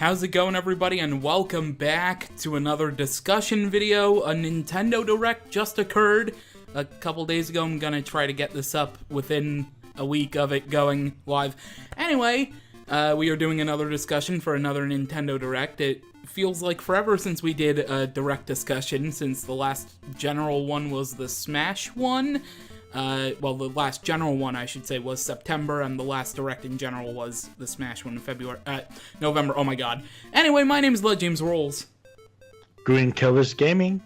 How's it going, everybody, and welcome back to another discussion video. A Nintendo Direct just occurred a couple days ago. I'm gonna try to get this up within a week of it going live. Anyway, we are doing another discussion for another Nintendo Direct. It feels like forever since we did a Direct discussion, since the last general one was the Smash one. Well, the last general one, I should say, was September, and the last Direct in general was the Smash one in November. Oh my god. Anyway, my name is TheJamesRolls. Green Killers Gaming.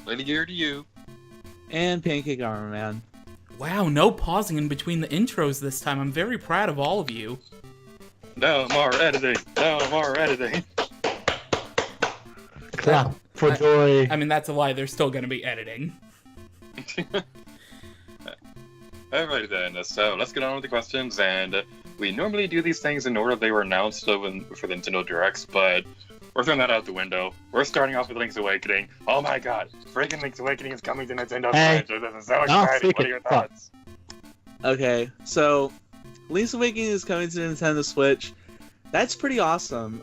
Lady Gear to you. And Pancake Armor Man. Wow, no pausing in between the intros this time. I'm very proud of all of you. No more editing. No more editing. Clap for joy. I mean, that's a lie. There's still going to be editing. Alrighty then, so let's get on with the questions, and we normally do these things in order they were announced for the Nintendo Directs, but we're throwing that out the window. We're starting off with Link's Awakening. Oh my god, freaking Link's Awakening is coming to Nintendo Switch. This is so exciting. What are your thoughts? Okay, so Link's Awakening is coming to Nintendo Switch. That's pretty awesome.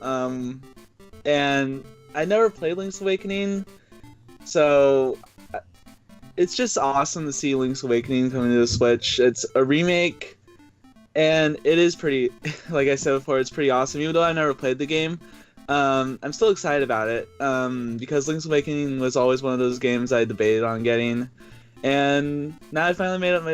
And I never played Link's Awakening, so it's just awesome to see Link's Awakening coming to the Switch. It's a remake, and it is pretty, like I said before, it's pretty awesome. Even though I never played the game, I'm still excited about it, because Link's Awakening was always one of those games I debated on getting, and now I finally made up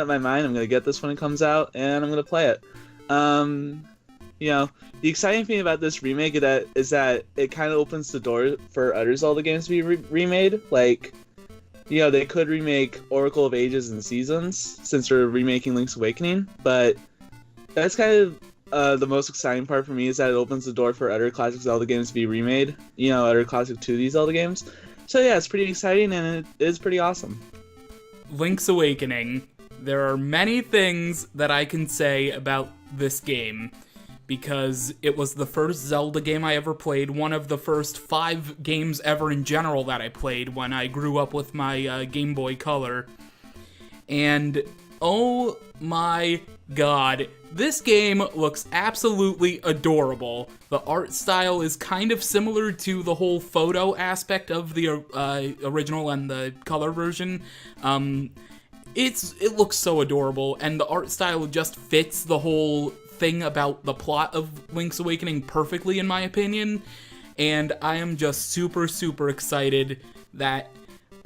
my mind. I'm gonna get this when it comes out, and I'm gonna play it. You know, the exciting thing about this remake is that it kind of opens the door for other Zelda games to be remade. Like, you know, they could remake Oracle of Ages and Seasons since they're remaking Link's Awakening, but that's kind of the most exciting part for me, is that it opens the door for other classic Zelda games to be remade, you know, other classic 2D Zelda games. So yeah, it's pretty exciting, and it is pretty awesome. Link's Awakening. There are many things that I can say about this game, because it was the first Zelda game I ever played, one of the first 5 games ever in general that I played when I grew up with my Game Boy Color. And oh my god, this game looks absolutely adorable. The art style is kind of similar to the whole photo aspect of the original and the color version. It looks so adorable, and the art style just fits the whole thing about the plot of Link's Awakening perfectly, in my opinion. And I am just super, super excited that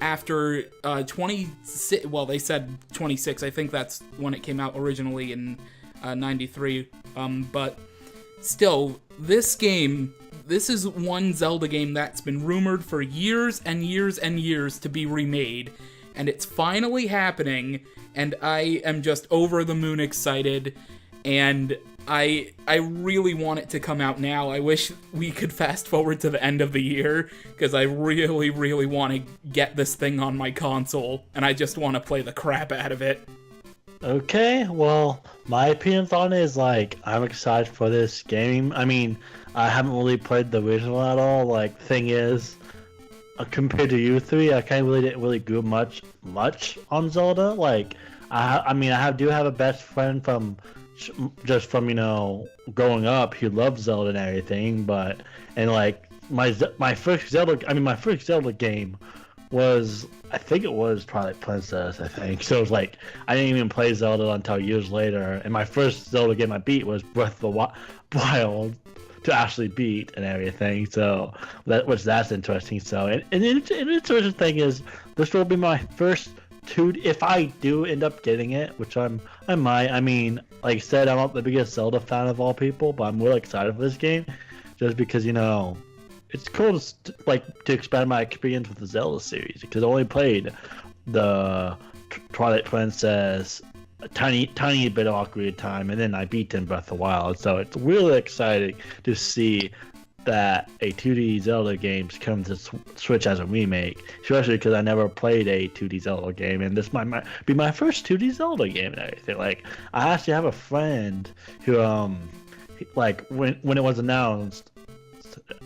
after 26, well, they said 26, I think that's when it came out originally in 93, but still, this is one Zelda game that's been rumored for years and years and years to be remade, and it's finally happening, and I am just over the moon excited, and I really want it to come out now. I wish we could fast forward to the end of the year, because I really, really want to get this thing on my console, and I just want to play the crap out of it. Okay, well, my opinion on it is, like, I'm excited for this game. I mean, I haven't really played the original at all. Like, thing is, compared to you three, I kind of really didn't really do much on Zelda. Like, I do have a best friend from, you know, growing up, who loves Zelda and everything, and like my first Zelda game was, I think it was Twilight Princess, I think. So it was like, I didn't even play Zelda until years later, and my first Zelda game I beat was Breath of the Wild to actually beat and everything. So that's interesting. So and the interesting thing is, this will be my first 2D, if I do end up getting it, which I might. I mean, like I said, I'm not the biggest Zelda fan of all people, but I'm really excited for this game, just because, you know, it's cool to expand my experience with the Zelda series, because I only played the Twilight Princess a tiny bit of awkward time, and then I beat in Breath of the Wild. So it's really exciting to see that a 2D Zelda game comes to Switch as a remake, especially because I never played a 2D Zelda game, and this might be my first 2D Zelda game and everything. Like, I actually have a friend who, like, when it was announced,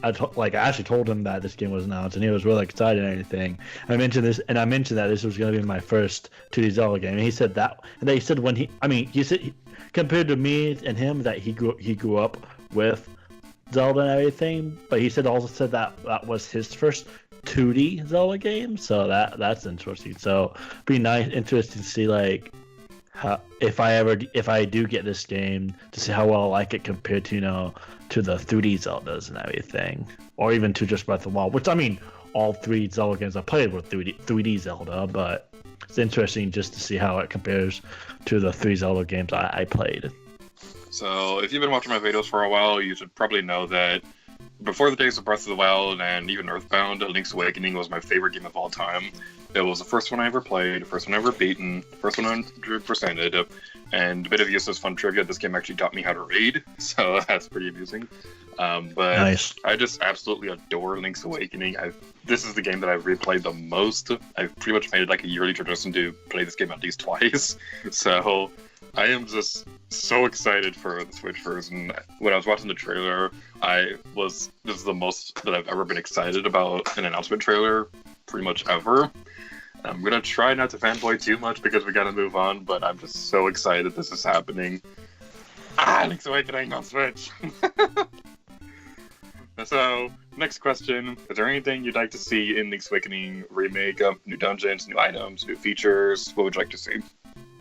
I actually told him that this game was announced, and he was really excited and everything. I mentioned that this was going to be my first 2D Zelda game, and he said that, and they said he said compared to me and him, that he grew up with Zelda and everything. But he also said that that was his first 2D Zelda game, so that's interesting. So it'd be interesting to see like how if I do get this game, to see how well I like it compared to to the 3D Zeldas and everything, or even to just Breath of the Wild. Which I mean, all 3 Zelda games I played were 3D Zelda, but it's interesting just to see how it compares to the 3 Zelda games I played. So, if you've been watching my videos for a while, you should probably know that before the days of Breath of the Wild and even Earthbound, Link's Awakening was my favorite game of all time. It was the first one I ever played, the first one I ever beaten, the first one I 100%ed, and a bit of useless fun trivia, this game actually taught me how to read, so that's pretty amusing. But Nice. I just absolutely adore Link's Awakening. This is the game that I've replayed the most. I've pretty much made it like a yearly tradition to play this game at least twice, so I am just so excited for the Switch version. When I was watching the trailer, this is the most that I've ever been excited about an announcement trailer, pretty much ever. I'm gonna try not to fanboy too much because we gotta move on, but I'm just so excited this is happening. Link's Awakening on Switch! So, next question. Is there anything you'd like to see in Link's Awakening remake? New dungeons, new items, new features? What would you like to see?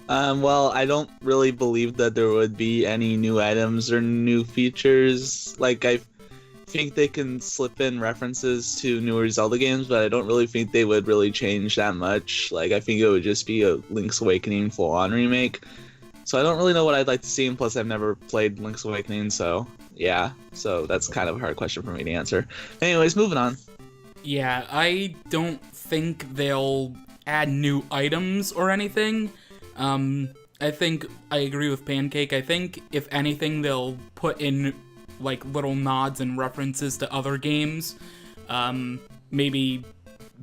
Well, I don't really believe that there would be any new items or new features. Like, I think they can slip in references to newer Zelda games, but I don't really think they would really change that much. Like, I think it would just be a Link's Awakening full-on remake. So I don't really know what I'd like to see, and plus I've never played Link's Awakening, so yeah. So that's kind of a hard question for me to answer. Anyways, moving on. Yeah, I don't think they'll add new items or anything. I think I agree with Pancake. I think, if anything, they'll put in, like, little nods and references to other games, maybe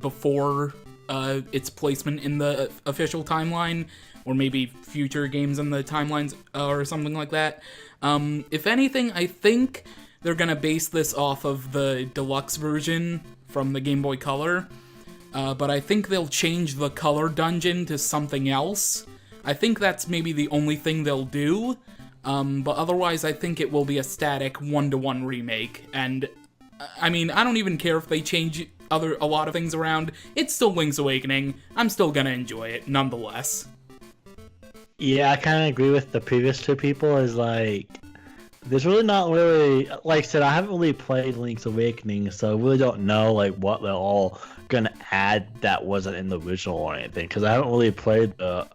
before its placement in the official timeline, or maybe future games in the timelines, or something like that. If anything, I think they're gonna base this off of the deluxe version from the Game Boy Color, but I think they'll change the color dungeon to something else. I think that's maybe the only thing they'll do, but otherwise I think it will be a static 1-to-1 remake, and I mean, I don't even care if they change a lot of things around. It's still Link's Awakening. I'm still gonna enjoy it, nonetheless. Yeah, I kind of agree with the previous 2 people. Is like, there's really not really, like I said, I haven't really played Link's Awakening, so I really don't know like what they're all gonna add that wasn't in the original or anything, because I haven't really played the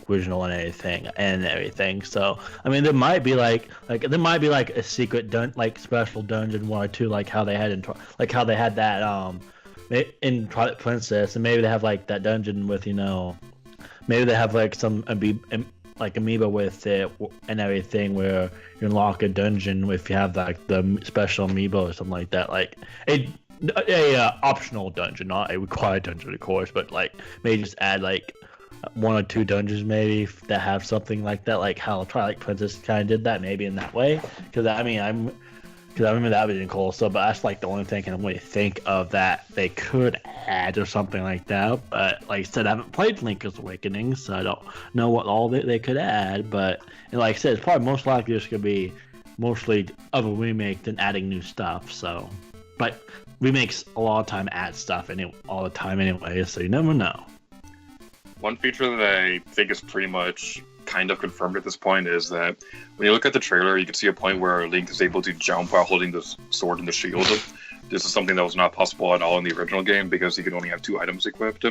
original and everything. So I mean, there might be like a secret special dungeon 1 or 2, like how they had that in Twilight Princess, and maybe they have like that dungeon with maybe they have like some amiibo with it and everything, where you unlock a dungeon if you have like the special amiibo or something like that, like a optional dungeon, not a required dungeon, of course, but like maybe just add like 1 or 2 dungeons maybe that have something like that, like how Twilight Princess kind of did that, maybe in that way. Because I remember that was cool. So, but that's like the only thing I can really think of that they could add or something like that. But like I said, I haven't played Link's Awakening, so I don't know what all they could add. But like I said, it's probably most likely just gonna be mostly of a remake than adding new stuff. So, but remakes a lot of time add stuff all the time anyway, so you never know. One feature that I think is pretty much kind of confirmed at this point is that when you look at the trailer, you can see a point where Link is able to jump while holding the sword and the shield. This is something that was not possible at all in the original game because he could only have 2 items equipped.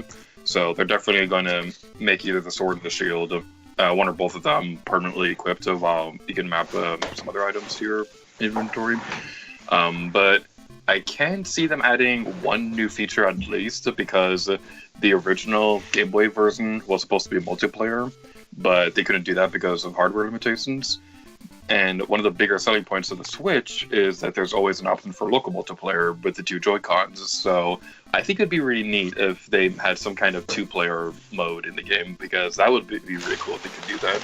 So they're definitely going to make either the sword or the shield, one or both of them, permanently equipped while you can map some other items to your inventory. But I can see them adding 1 new feature at least, because the original Game Boy version was supposed to be a multiplayer, but they couldn't do that because of hardware limitations. And one of the bigger selling points of the Switch is that there's always an option for local multiplayer with the 2 Joy-Cons. So I think it'd be really neat if they had some kind of 2-player mode in the game, because that would be really cool if they could do that.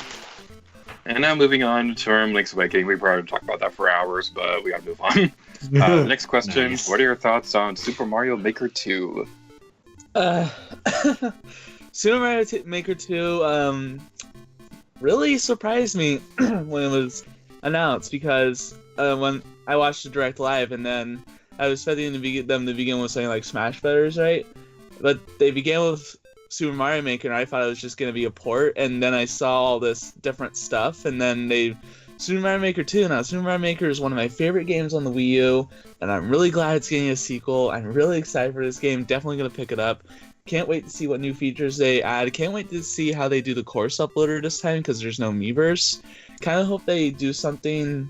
And now moving on to Link's Awakening. We probably talk about that for hours, but we gotta move on. Next question. Nice. What are your thoughts on Super Mario Maker 2? Super Mario Maker 2 really surprised me when it was announced, because when I watched the direct live, and then I was expecting them to begin with something like Smash Brothers, right? But they began with Super Mario Maker, and I thought it was just going to be a port, and then I saw all this different stuff, and then Super Mario Maker 2. Now, Super Mario Maker is one of my favorite games on the Wii U, and I'm really glad it's getting a sequel. I'm really excited for this game. Definitely going to pick it up. Can't wait to see what new features they add. Can't wait to see how they do the course uploader this time, because there's no Miiverse. Kind of hope they do something,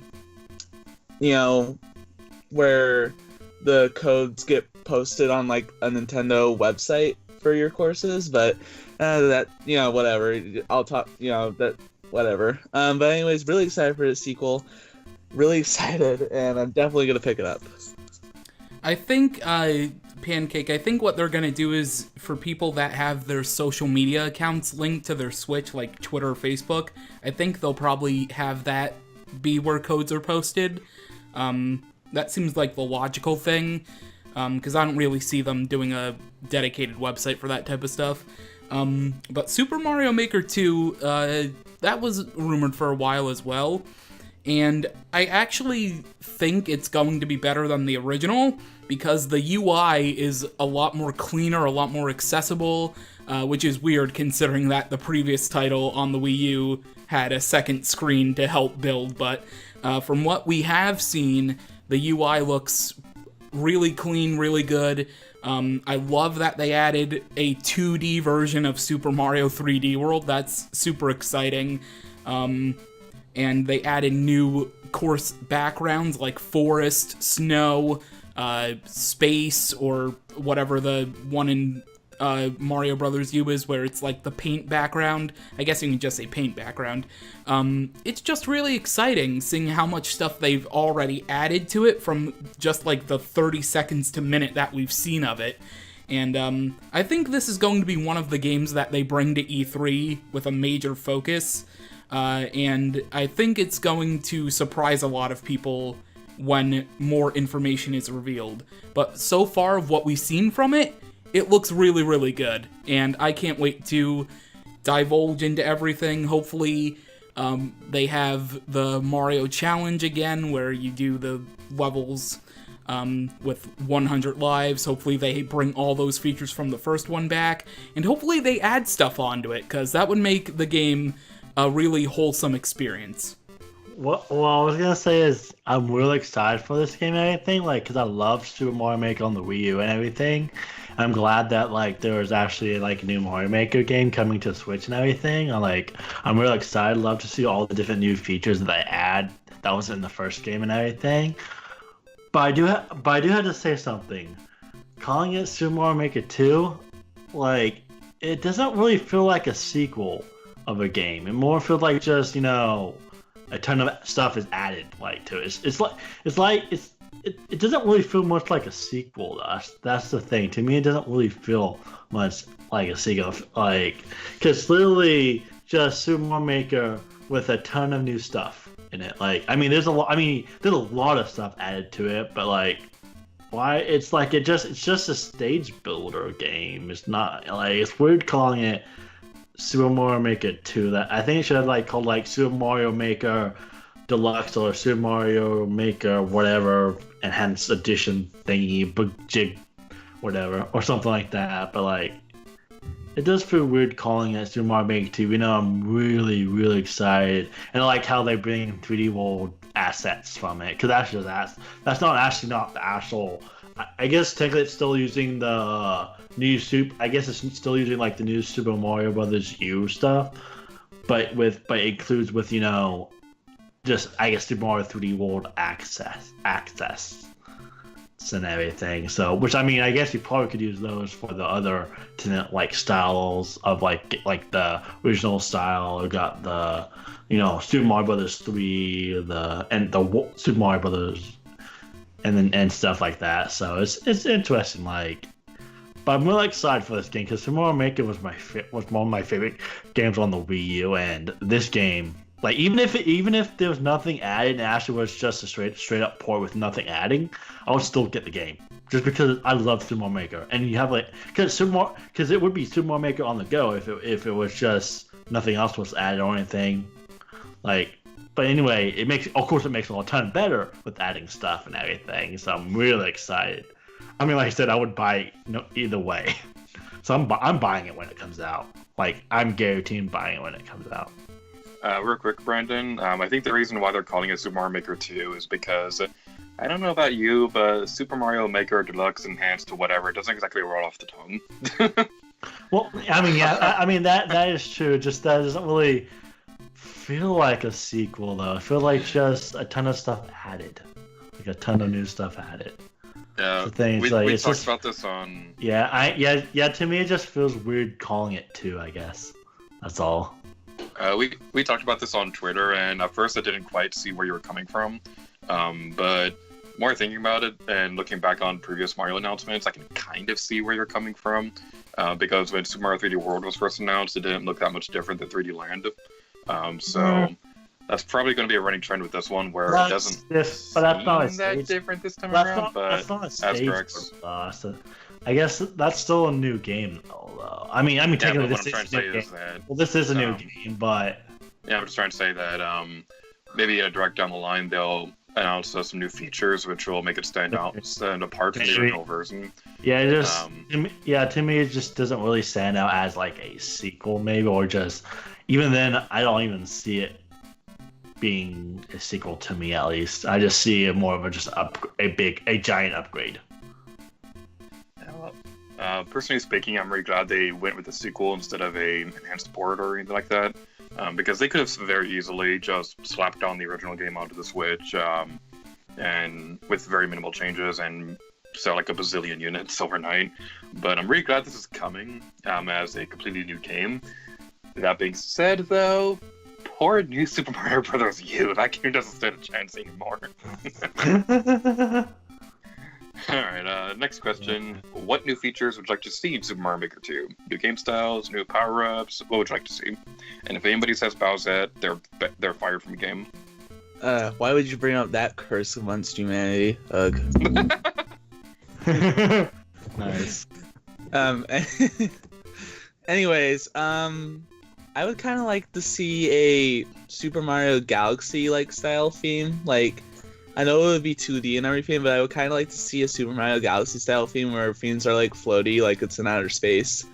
where the codes get posted on like a Nintendo website for your courses, but whatever. I'll talk, whatever. But anyways, really excited for the sequel. Really excited, and I'm definitely gonna pick it up. I think, Pancake, I think what they're gonna do is, for people that have their social media accounts linked to their Switch, like Twitter or Facebook, I think they'll probably have that be where codes are posted. That seems like the logical thing, because I don't really see them doing a dedicated website for that type of stuff. But Super Mario Maker 2, that was rumored for a while as well, and I actually think it's going to be better than the original, because the UI is a lot more cleaner, a lot more accessible, which is weird considering that the previous title on the Wii U had a second screen to help build, but from what we have seen, the UI looks really clean, really good. I love that they added a 2D version of Super Mario 3D World. That's super exciting. And they added new course backgrounds like forest, snow, space, or whatever the one in Mario Brothers U is, where it's like the paint background. I guess you can just say paint background. It's just really exciting seeing how much stuff they've already added to it from just like the 30 seconds to minute that we've seen of it. And I think this is going to be one of the games that they bring to E3 with a major focus. And I think it's going to surprise a lot of people when more information is revealed. But so far of what we've seen from it, it looks really, really good, and I can't wait to divulge into everything. Hopefully, they have the Mario Challenge again, where you do the levels with 100 lives. Hopefully, they bring all those features from the first one back, and hopefully they add stuff onto it, because that would make the game a really wholesome experience. What I was gonna say is I'm really excited for this game and everything, because I love Super Mario Maker on the Wii U and everything. I'm glad that there was actually a new Mario Maker game coming to Switch and everything. I'm really excited. Love to see all the different new features that they add that was in the first game and everything. But I do have to say something. Calling it Super Mario Maker 2, it doesn't really feel like a sequel of a game. It more feels like just a ton of stuff is added to it. It doesn't really feel much like a sequel. That's the thing. To me, it doesn't really feel much like a sequel. Because literally just Super Mario Maker with a ton of new stuff in it. There's a lot of stuff added to it, but why? It's just a stage builder game. It's not it's weird calling it Super Mario Maker 2. That I think it should have called Super Mario Maker Deluxe or Super Mario Maker whatever enhanced edition thingy, jig, whatever, or something like that. But it does feel weird calling it Super Mario Maker 2. I'm really, really excited, and I like how they bring 3D World assets from it, because that's not the actual. I guess technically it's still using the new I guess it's still using the new Super Mario Brothers U stuff, but it includes with just I guess Super Mario 3D World access and everything. So which I guess you probably could use those for the other styles of the original style. You got the Super Mario Brothers 3, the Super Mario Brothers, and stuff like that. So it's interesting. But I'm really excited for this game because Super Mario Maker was one of my favorite games on the Wii U, and this game. Even if there was nothing added and actually was just a straight up port with nothing adding, I would still get the game just because I love Super Mario Maker. And you have because it would be Super Mario Maker on the go if it was just nothing else was added or anything. But anyway, it makes it a ton better with adding stuff and everything. So I'm really excited. I mean, like I said, I would buy it either way. So I'm buying it when it comes out. Like, I'm guaranteed buying it when it comes out. Real quick, Brandon. I think the reason why they're calling it Super Mario Maker 2 is because I don't know about you, but Super Mario Maker Deluxe Enhanced to whatever doesn't exactly roll off the tongue. Well, I mean, yeah, I mean that is true. Just that doesn't really feel like a sequel, though. I feel like just a ton of stuff added, like a ton of new stuff added. Yeah, The thing we is, like, talked it's just about this on. yeah. To me, it just feels weird calling it 2. I guess that's all. We talked about this on Twitter, and at first I didn't quite see where you were coming from. But more thinking about it and looking back on previous Mario announcements, I can kind of see where you're coming from. Because when Super Mario 3D World was first announced, it didn't look that much different than 3D Land. That's probably going to be a running trend with this one, where it doesn't but that's not a seem that stage. different this time That's around. not, But that's not a stage Asterix. so I guess that's still a new game, though. I mean, Yeah, but technically, what this I'm trying is to a say new is game. that Well, this is a new um, game, but yeah, I'm just trying to say that maybe a direct down the line they'll announce some new features which will make it stand apart from the original version. yeah, it just Um, to me, it just doesn't really stand out as like a sequel, maybe, or just even then, I don't even see it being a sequel to me. At least, I just see it more of a giant upgrade. Personally speaking, I'm really glad they went with a sequel instead of a enhanced port or anything like that, because they could have very easily just slapped on the original game onto the Switch, and with very minimal changes and sell like a bazillion units overnight. But I'm really glad this is coming as a completely new game. That being said, though, poor new Super Mario Bros. U. That game doesn't stand a chance anymore. Alright, next question. What new features would you like to see in Super Mario Maker 2? New game styles, new power-ups, what would you like to see? And if anybody says Bowsette, they're fired from the game. Why would you bring up that curse amongst humanity? Ugh. Nice. Anyways, I would kind of like to see a Super Mario Galaxy like style theme. Like, I know it would be 2D and everything, but I would kind of like to see a Super Mario Galaxy style theme where themes are like floaty, like it's in outer space.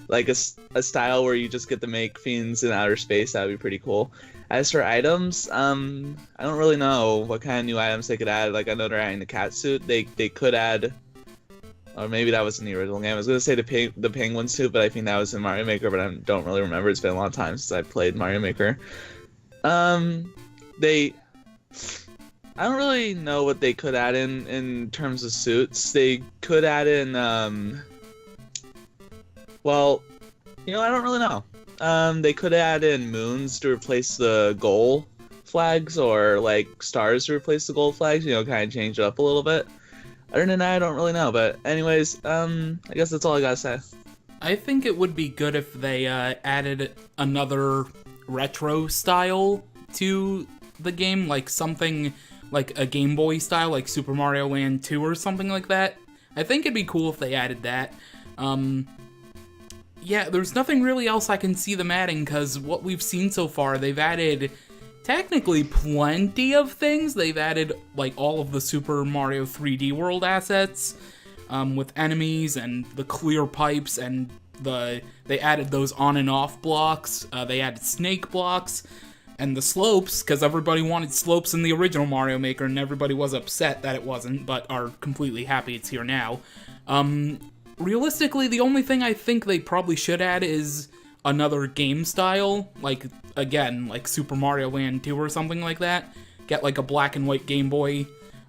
Like a style where you just get to make themes in outer space. That would be pretty cool. As for items, I don't really know what kind of new items they could add. Like, I know they're adding the cat suit. They could add, or maybe that was in the original game. I was gonna say the penguin suit, but I think that was in Mario Maker. But I don't really remember. It's been a long time since I played Mario Maker. I don't really know what they could add in terms of suits. They could add in, well, I don't really know. They could add in moons to replace the goal flags, or like stars to replace the gold flags, kind of change it up a little bit. Other than that, I don't really know. But anyways, I guess that's all I gotta say. I think it would be good if they added another retro style to the game, like something like a Game Boy style, like Super Mario Land 2 or something like that. I think it'd be cool if they added that. Yeah, there's nothing really else I can see them adding, because what we've seen so far, they've added technically plenty of things. They've added like all of the Super Mario 3D World assets, with enemies and the clear pipes, and they added those on and off blocks. They added snake blocks and the slopes, because everybody wanted slopes in the original Mario Maker, and everybody was upset that it wasn't, but are completely happy it's here now. Realistically, the only thing I think they probably should add is another game style, like, again, like Super Mario Land 2 or something like that. Get like a black and white Game Boy,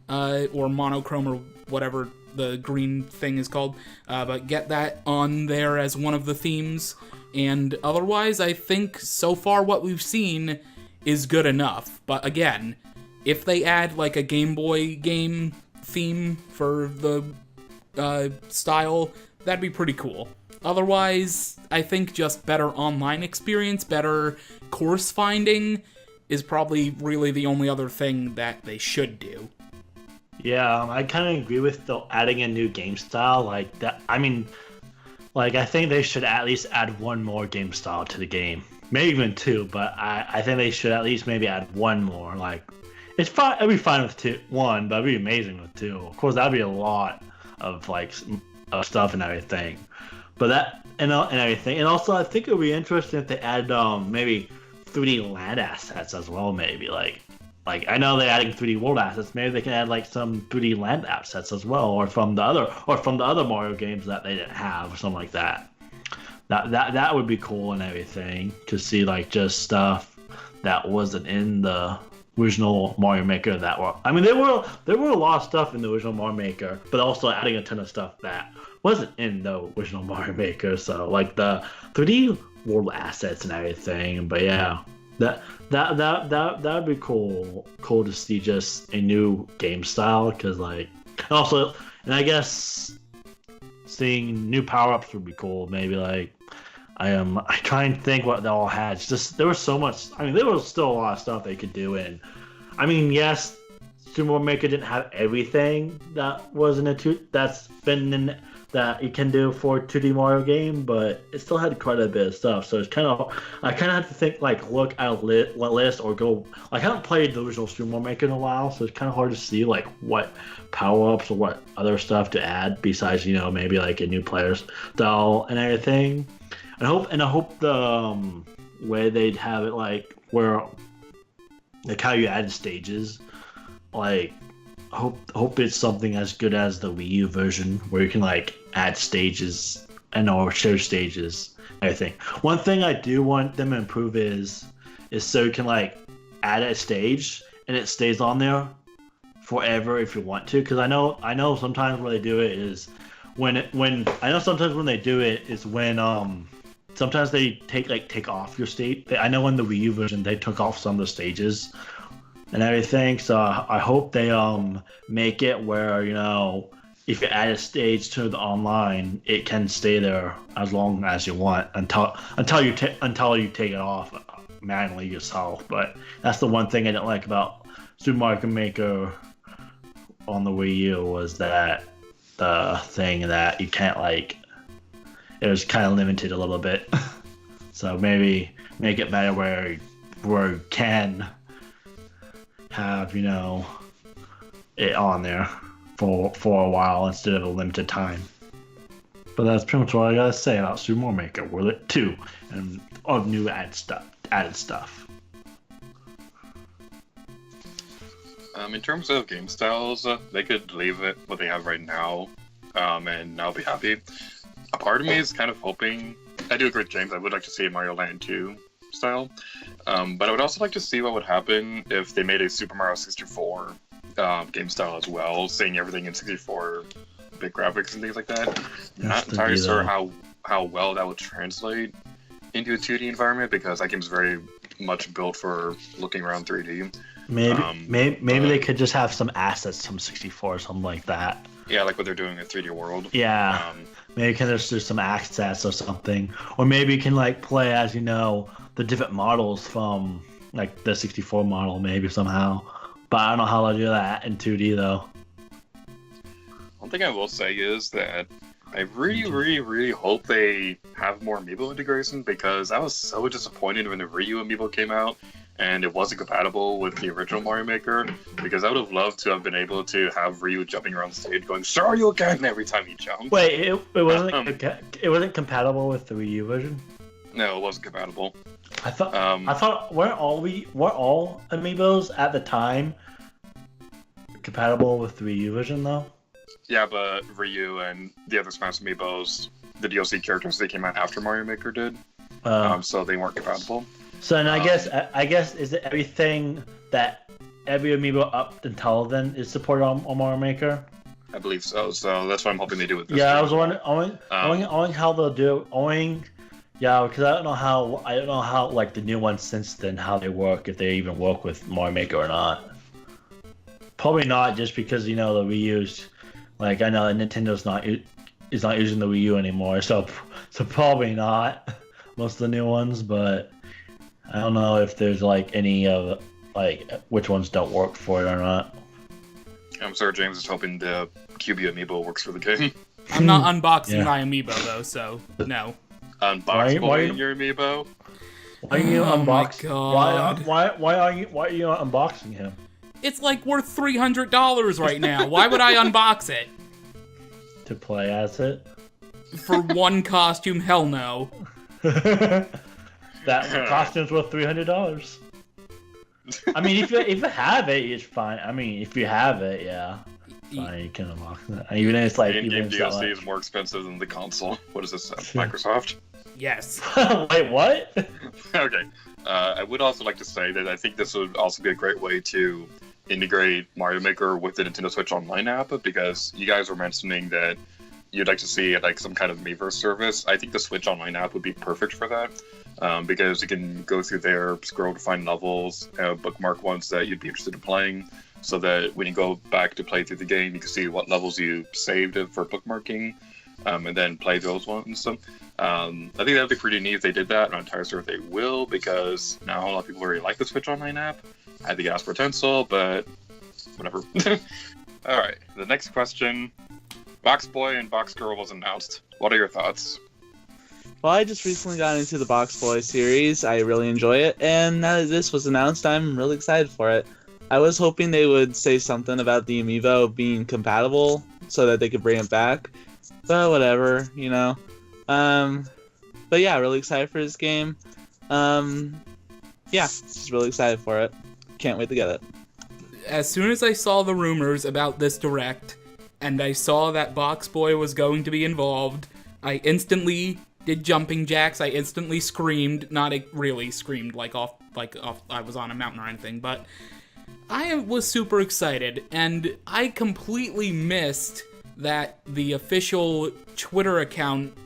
or monochrome, or whatever the green thing is called, but get that on there as one of the themes. And otherwise, I think so far what we've seen is good enough. But again, if they add like a Game Boy game theme for the style, that'd be pretty cool. Otherwise, I think just better online experience, better course finding is probably really the only other thing that they should do. Yeah, I kind of agree with adding a new game style like that. I mean, like, I think they should at least add one more game style to the game. maybe even 2. But I think they should at least maybe add 1 more. Like, it's fine. It'd be fine with 1, but it'd be amazing with 2. Of course, that'd be a lot of like of stuff and everything. But that and everything, and also I think it would be interesting if they added maybe 3D land assets as well. Maybe like I know they're adding 3D world assets. Maybe they can add like some 3D land assets as well, or from the other Mario games that they didn't have, or something like that. That would be cool and everything to see, like, just stuff that wasn't in the original Mario Maker that were. I mean, there were a lot of stuff in the original Mario Maker, but also adding a ton of stuff that wasn't in the original Mario Maker. So like the 3D world assets and everything. But yeah, that'd be cool to see just a new game style, because like, and I guess seeing new power-ups would be cool. Maybe like I try and think what they all had. It's just there was so much. I mean, there was still a lot of stuff they could do. And I mean, yes, Super Mario Maker didn't have everything that was in that's been in that you can do for a 2D Mario game, but it still had quite a bit of stuff. So it's I kind of have to think, like, look at a list or go. I haven't played the original Super Mario Maker in a while, so it's kind of hard to see like what power-ups or what other stuff to add besides, maybe like a new player style and everything. I hope the way they'd have it, like, where, like, how you add stages, like, I hope it's something as good as the Wii U version, where you can like add stages or show stages, everything. One thing I do want them to improve is so you can like add a stage and it stays on there forever if you want to. Because I know sometimes where they do it is when sometimes they take off your state. I know in the Wii U version they took off some of the stages and everything, so I hope they make it where, if you add a stage to the online, it can stay there as long as you want until you take it off manually yourself. But that's the one thing I didn't like about Super Mario Maker on the Wii U, was that the thing that you can't, like, it was kind of limited a little bit. So maybe make it better where you can have, it on there for a while instead of a limited time. But that's pretty much what I gotta say about Super Mario Maker World 2 and of new added stuff. In terms of game styles, they could leave it what they have right now, and I'll be happy. A part of me is kind of hoping, I do agree with James, I would like to see a Mario Land 2 style, but I would also like to see what would happen if they made a Super Mario 64 game style as well, seeing everything in 64-bit graphics and things like that. Not entirely sure how well that would translate into a 2D environment, because that game's very much built for looking around 3D. Maybe they could just have some assets from 64 or something like that. Yeah, like what they're doing in 3D World. Yeah. Maybe you can just do some assets or something. Or maybe you can like play as, the different models from like the 64 model maybe somehow. But I don't know how to do that in 2D though. One thing I will say is that I really, really, really hope they have more amiibo integration, because I was so disappointed when the Ryu amiibo came out and it wasn't compatible with the original Mario Maker, because I would have loved to have been able to have Ryu jumping around the stage going, "Sorry you again," every time he jumped. Wait, it wasn't compatible with the Wii U version? No, it wasn't compatible. I thought weren't all amiibos at the time compatible with the Wii U version though? Yeah, but Ryu and the other Smash amiibos, the DLC characters, they came out after Mario Maker did, so they weren't compatible. So, and I guess is it everything that every amiibo up until then is supported on Mario Maker? I believe so. So that's what I'm hoping they do with this. Yeah, I was wondering, owing how they'll do it, yeah, because I don't know how like the new ones since then, how they work, if they even work with Mario Maker or not. Probably not, just because the Wii U's, like, I know Nintendo's not using the Wii U anymore, so probably not most of the new ones, but I don't know if there's like any of like which ones don't work for it or not. I'm sorry, James is hoping the QB amiibo works for the game. I'm not unboxing my amiibo though, so no. Unboxing your amiibo? Why are you Oh my unboxing? God. Why are you not unboxing him? It's like worth $300 right now. Why would I unbox it? To play as it? For one costume? Hell no. That costume's worth $300. I mean, if you have it, it's fine. I mean, if you have it, yeah. Fine, you can unbox it. Even if it's like In-game even so DLC is more expensive than the console. What is this? Microsoft? Yes. Wait, what? Okay. I would also like to say that I think this would also be a great way to integrate Mario Maker with the Nintendo Switch Online app, because you guys were mentioning that you'd like to see like some kind of Miiverse service. I think the Switch Online app would be perfect for that, because you can go through there, scroll to find levels, bookmark ones that you'd be interested in playing, so that when you go back to play through the game, you can see what levels you saved for bookmarking, and then play those ones. So, I think that would be pretty neat if they did that. I'm not entirely sure if they will, because now a lot of people really like the Switch Online app. I had to ask for potential, but whatever. Alright, the next question. Box Boy and Box Girl was announced. What are your thoughts? Well, I just recently got into the Box Boy series. I really enjoy it, and now that this was announced, I'm really excited for it. I was hoping they would say something about the amiibo being compatible so that they could bring it back, but whatever, you know. But yeah, really excited for this game. Yeah, just really excited for it. Can't wait to get it. As soon as I saw the rumors about this direct, and I saw that Box Boy was going to be involved, I instantly did jumping jacks. I instantly screamed, not really screamed like off I was on a mountain or anything, but I was super excited, and I completely missed that the official Twitter account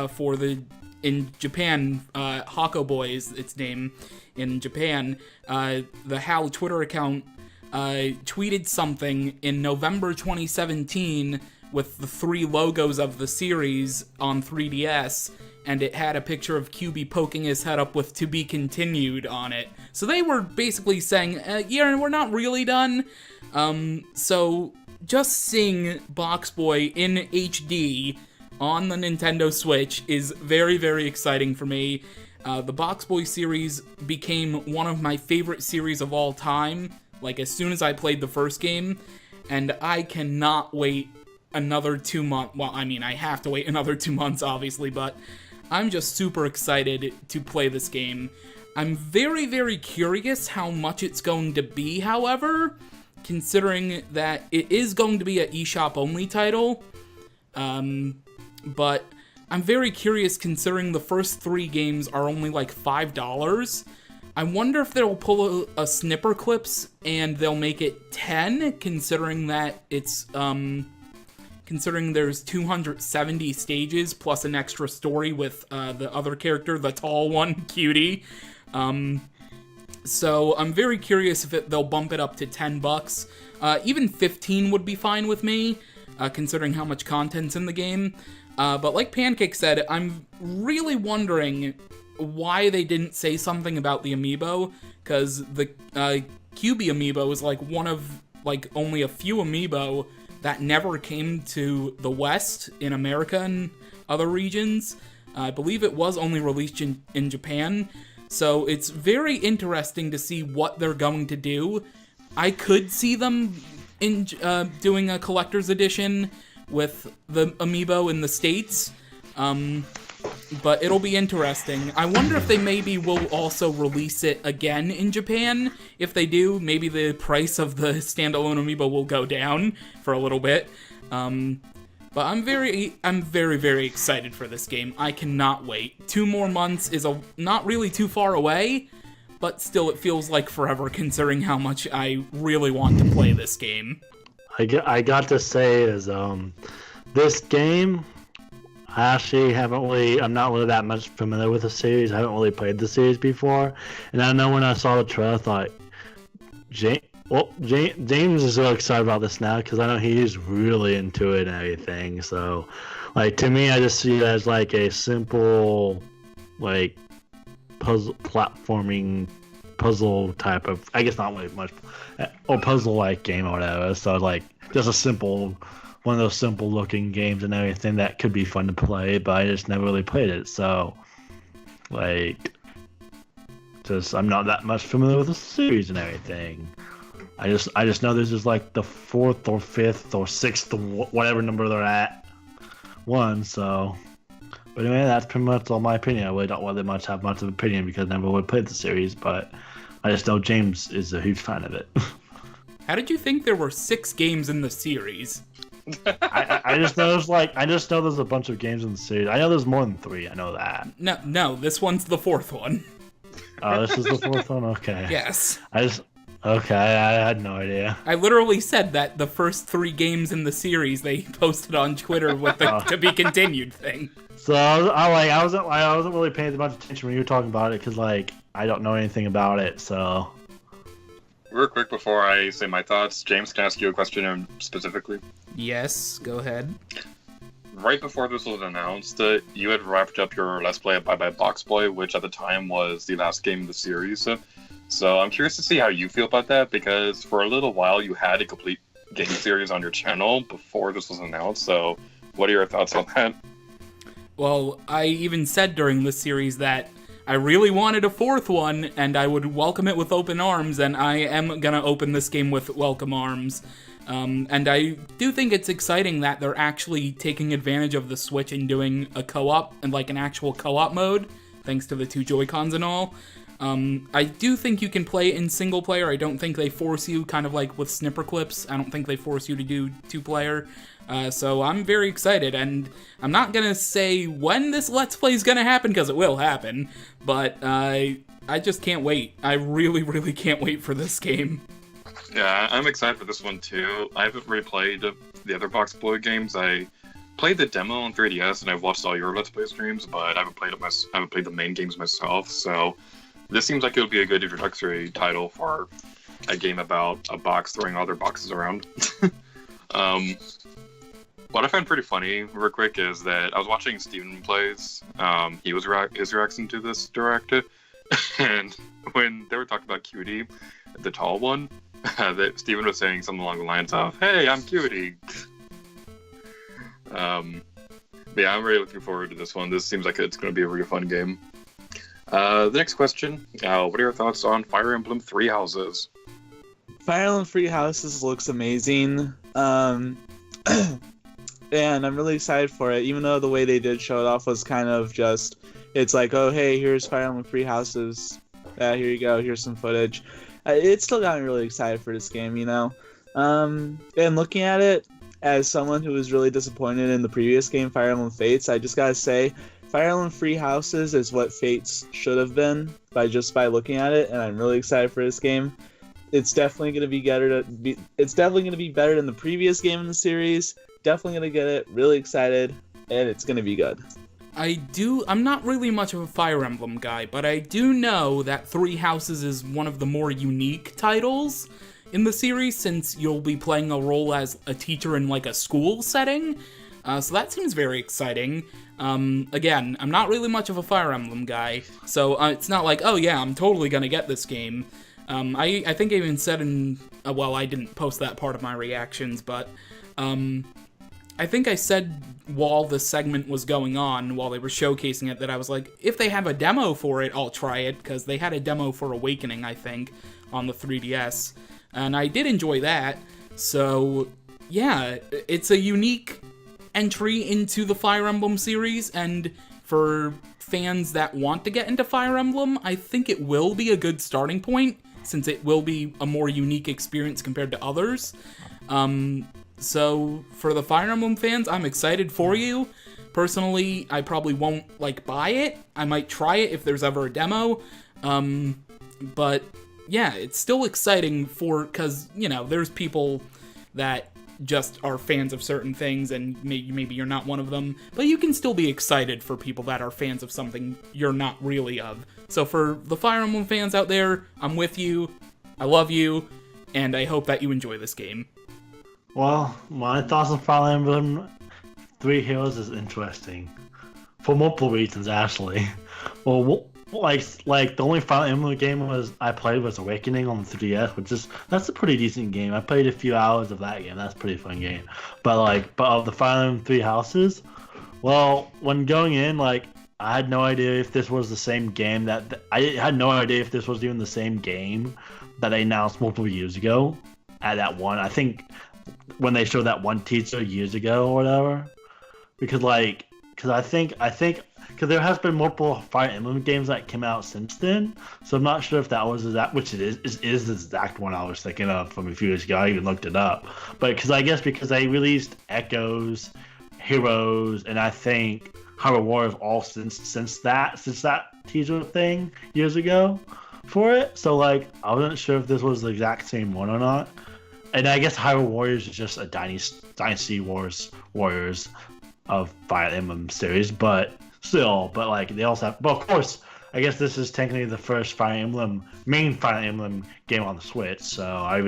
for in Japan, Hako Boy is its name in Japan, the HAL Twitter account tweeted something in November 2017 with the 3 logos of the series on 3DS, and it had a picture of QB poking his head up with "to be continued" on it. So they were basically saying, yeah, we're not really done. So just seeing Box Boy in HD on the Nintendo Switch is very, very exciting for me. The Box Boy series became one of my favorite series of all time, like as soon as I played the first game, and I cannot wait another 2 months. Well, I mean, I have to wait another 2 months, obviously, but I'm just super excited to play this game. I'm very, very curious how much it's going to be, however, considering that it is going to be an eShop-only title. But I'm very curious considering the first 3 games are only like $5. I wonder if they'll pull a Snipper Clips and they'll make it 10, considering that it's, considering there's 270 stages plus an extra story with the other character, the tall one, Cutie. So I'm very curious if they'll bump it up to $10. Even 15 would be fine with me, considering how much content's in the game. But like Pancake said, I'm really wondering why they didn't say something about the amiibo, because the QB amiibo is like one of like only a few amiibo that never came to the West in America and other regions. I believe it was only released in Japan, so it's very interesting to see what they're going to do. I could see them in doing a collector's edition with the amiibo in the States, but it'll be interesting. I wonder if they maybe will also release it again in Japan. If they do, maybe the price of the standalone amiibo will go down for a little bit. But I'm very, very excited for this game. I cannot wait. 2 more months is not really too far away, but still it feels like forever considering how much I really want to play this game. I got to say is this game, I actually I'm not really that much familiar with the series. I haven't really played the series before, and I know when I saw the trailer, I thought, James is so excited about this now because I know he's really into it and everything. So, like, to me, I just see it as like a simple, like, platforming puzzle type of, I guess not really much, or puzzle-like game or whatever. So, like, just a simple, one of those simple-looking games and everything that could be fun to play, but I just never really played it. So, like, Just I'm not that much familiar with the series and everything. I just know this is like the 4th or 5th or 6th, or whatever number they're at. One, so. But anyway, that's pretty much all my opinion. I really don't really have much of an opinion because I never would play the series, but I just know James is a huge fan of it. How did you think there were 6 games in the series? I just know there's a bunch of games in the series. I know there's more than 3. I know that. No, this one's the 4th one. Oh, this is the 4th one. Okay. Yes. Okay, I had no idea. I literally said that the first 3 games in the series they posted on Twitter with the to be continued thing. So I wasn't really paying much attention when you were talking about it because like I don't know anything about it. So Real quick before I say my thoughts, James, can I ask you a question specifically? Yes, go ahead. Right before this was announced, you had wrapped up your Let's Play of Bye Bye Box Boy, which at the time was the last game of the series. So I'm curious to see how you feel about that, because for a little while you had a complete game series on your channel before this was announced. So what are your thoughts on that? Well, I even said during this series that I really wanted a 4th one, and I would welcome it with open arms, and I am gonna open this game with welcome arms. And I do think it's exciting that they're actually taking advantage of the Switch and doing a co-op, and like an actual co-op mode, thanks to the 2 Joy-Cons and all. I do think you can play in single player. I don't think they force you, kind of like with Snipper Clips. I don't think they force you to do 2-player. So I'm very excited, and I'm not gonna say when this Let's Play is gonna happen, because it will happen, but I just can't wait. I really, really can't wait for this game. Yeah, I'm excited for this one too. I haven't really played the other Box Boy games. I played the demo on 3DS, and I've watched all your Let's Play streams, but I haven't played the main games myself. So this seems like it would be a good introductory title for a game about a box throwing other boxes around. What I find pretty funny, real quick, is that I was watching Steven plays. He was his reaction to this direct, and when they were talking about Cutie, the tall one, that Steven was saying something along the lines of, "Hey, I'm Cutie." But yeah, I'm really looking forward to this one. This seems like it's going to be a really fun game. The next question: what are your thoughts on Fire Emblem Three Houses? Fire Emblem Three Houses looks amazing. And I'm really excited for it, even though the way they did show it off was kind of just, it's like, oh, hey, here's Fire Emblem Three Houses. Here you go, here's some footage. It still got me really excited for this game, you know? And looking at it, as someone who was really disappointed in the previous game, Fire Emblem Fates, I just gotta say, Fire Emblem Three Houses is what Fates should have been by looking at it, and I'm really excited for this game. It's definitely gonna be better than the previous game in the series. Definitely gonna get it, really excited, and it's gonna be good. I'm not really much of a Fire Emblem guy, but I do know that Three Houses is one of the more unique titles in the series, since you'll be playing a role as a teacher in like a school setting. So that seems very exciting. Again, I'm not really much of a Fire Emblem guy, so it's not like, oh yeah, I'm totally gonna get this game. I think I even said well, I didn't post that part of my reactions, but I think I said while the segment was going on, while they were showcasing it, that I was like, if they have a demo for it, I'll try it, because they had a demo for Awakening, I think, on the 3DS, and I did enjoy that. So yeah, it's a unique entry into the Fire Emblem series, and for fans that want to get into Fire Emblem, I think it will be a good starting point, since it will be a more unique experience compared to others. So for the Fire Emblem fans, I'm excited for you. Personally, I probably won't buy it. I might try it if there's ever a demo. But yeah, it's still exciting because, you know, there's people that just are fans of certain things, and maybe you're not one of them, but you can still be excited for people that are fans of something you're not really of. So for the Fire Emblem fans out there, I'm with you, I love you, and I hope that you enjoy this game. Well, my thoughts on Fire Emblem Three Heroes is interesting, for multiple reasons actually. Well, like the only Fire Emblem game I played was Awakening on the 3DS, that's a pretty decent game. I played a few hours of that game. That's a pretty fun game. But of the Fire Emblem Three Houses, well, when going in, I had no idea if this was the same game I had no idea if this was even the same game that they announced multiple years ago at that one. I think when they showed that one teaser years ago or whatever, because there has been multiple Fire Emblem games that came out since then, so I'm not sure if that was which it is the exact one I was thinking of from a few years ago. I even looked it up, but because they released Echoes, Heroes, and I think Hyrule Warriors all since that teaser thing years ago for it. So like I wasn't sure if this was the exact same one or not. And I guess Hyrule Warriors is just a Dynasty Warriors of Fire Emblem series, but like they also have. But of course, I guess this is technically the first main Fire Emblem game on the Switch. So I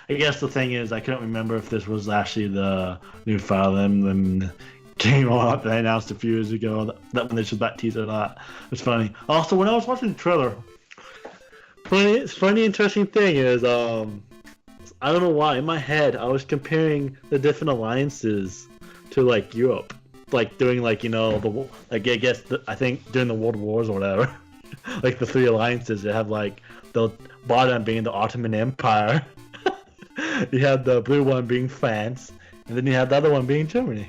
guess the thing is I couldn't remember if this was actually the new Fire Emblem game that they announced a few years ago. That when they showed that teaser, that it's funny. Also, when I was watching the trailer, funny interesting thing is I don't know why in my head I was comparing the different alliances to like Europe. Like doing I think during the World Wars or whatever, like the three alliances. You have like the bottom being the Ottoman Empire, you have the blue one being France, and then you have the other one being Germany.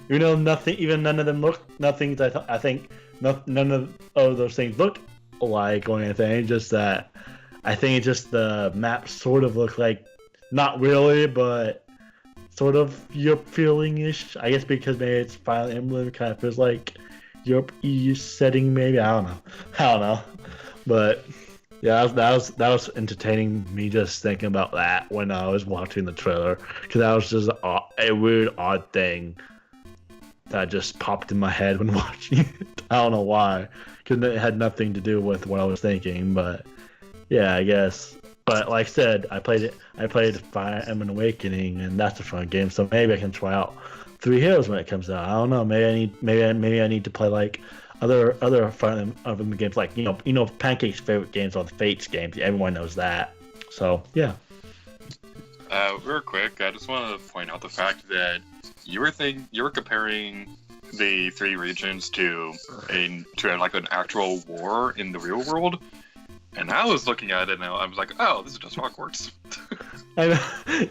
None of them look nothing. I think none of those things look alike or anything. Just that I think just the maps sort of look like, not really, but sort of Europe feeling-ish. I guess because maybe it's Fire Emblem, kind of feels like Europe EU setting. Maybe I don't know. But yeah, that was entertaining. Me just thinking about that when I was watching the trailer, because that was just a weird, odd thing that just popped in my head when watching it. I don't know why, because it had nothing to do with what I was thinking. But yeah, I guess. But like I said, I played Fire Emblem Awakening, and that's a fun game. So maybe I can try out Three Heroes when it comes out. I don't know. Maybe I need to play like other Fire Emblem games, like Pancake's favorite games are the Fates games. Everyone knows that. So yeah. Real quick, I just want to point out the fact that you were comparing the three regions to like an actual war in the real world. And I was looking at it and I was like, oh, this is just Hogwarts. I know.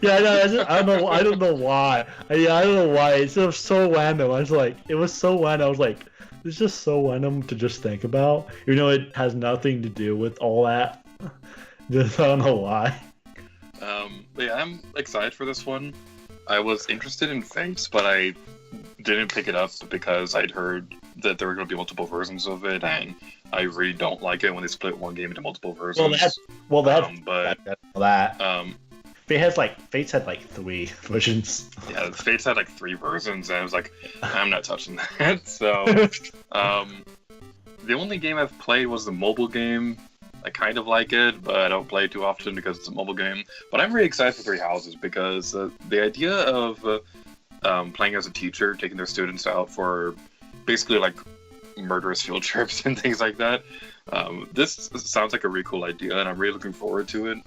Yeah, I know. I don't know why. I don't know why. It's just so random. It was so random. I was like, it's just so random to just think about. Even though it has nothing to do with all that. Just, I don't know why. But yeah, I'm excited for this one. I was interested in Fates, but I didn't pick it up because I'd heard that there were going to be multiple versions of it, and I really don't like it when they split one game into multiple versions. Fates had like 3 versions. Yeah, Fates had like 3 versions, and I was like, I'm not touching that. So, the only game I've played was the mobile game. I kind of like it, but I don't play it too often because it's a mobile game. But I'm really excited for Three Houses because the idea of playing as a teacher, taking their students out for basically like murderous field trips and things like that. This sounds like a really cool idea, and I'm really looking forward to it.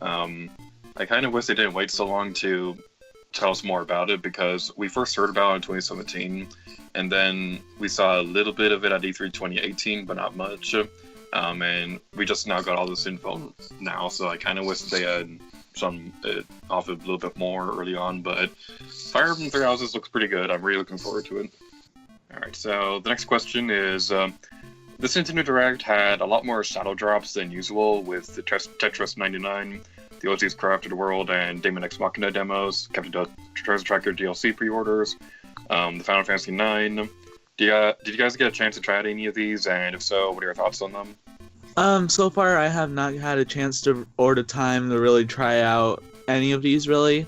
I kind of wish they didn't wait so long to tell us more about it, because we first heard about it in 2017, and then we saw a little bit of it at E3 2018, but not much. And we just now got all this info now, so I kind of wish they had some off it a little bit more early on. But Fire Emblem Three Houses looks pretty good. I'm really looking forward to it. Alright, so the next question is, this Nintendo Direct had a lot more shadow drops than usual, with the Tetris 99, the OG's Crafted World, and Daemon X Machina demos, Captain Treasure Tracker DLC pre-orders, the Final Fantasy 9. Did you guys get a chance to try out any of these, and if so, what are your thoughts on them? So far I have not had a chance or the time to really try out any of these, really.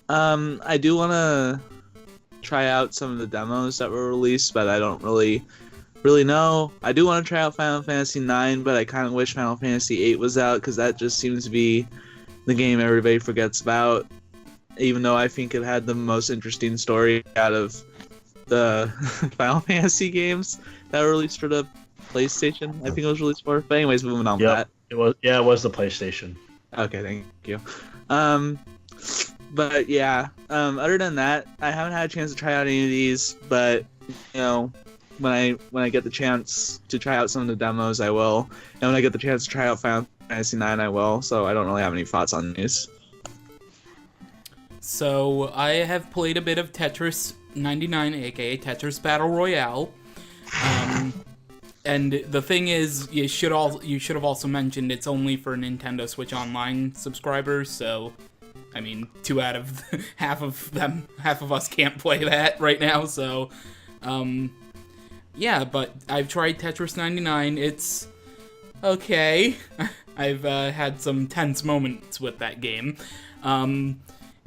I do want to try out some of the demos that were released, but I don't really know. I do want to try out Final Fantasy 9, but I kind of wish Final Fantasy 8 was out, because that just seems to be the game everybody forgets about, even though I think it had the most interesting story out of the Final Fantasy games that were released for the PlayStation. I think it was released for. But anyways, moving on with that. It was the PlayStation. Okay, thank you. But yeah, other than that, I haven't had a chance to try out any of these, but when I get the chance to try out some of the demos, I will. And when I get the chance to try out Final Fantasy IX, I will. So I don't really have any thoughts on these. So I have played a bit of Tetris 99, aka Tetris Battle Royale. And the thing is, you should have also mentioned it's only for Nintendo Switch Online subscribers. So, I mean, 2 out of half of us can't play that right now. So, yeah. But I've tried Tetris 99. It's okay. I've had some tense moments with that game.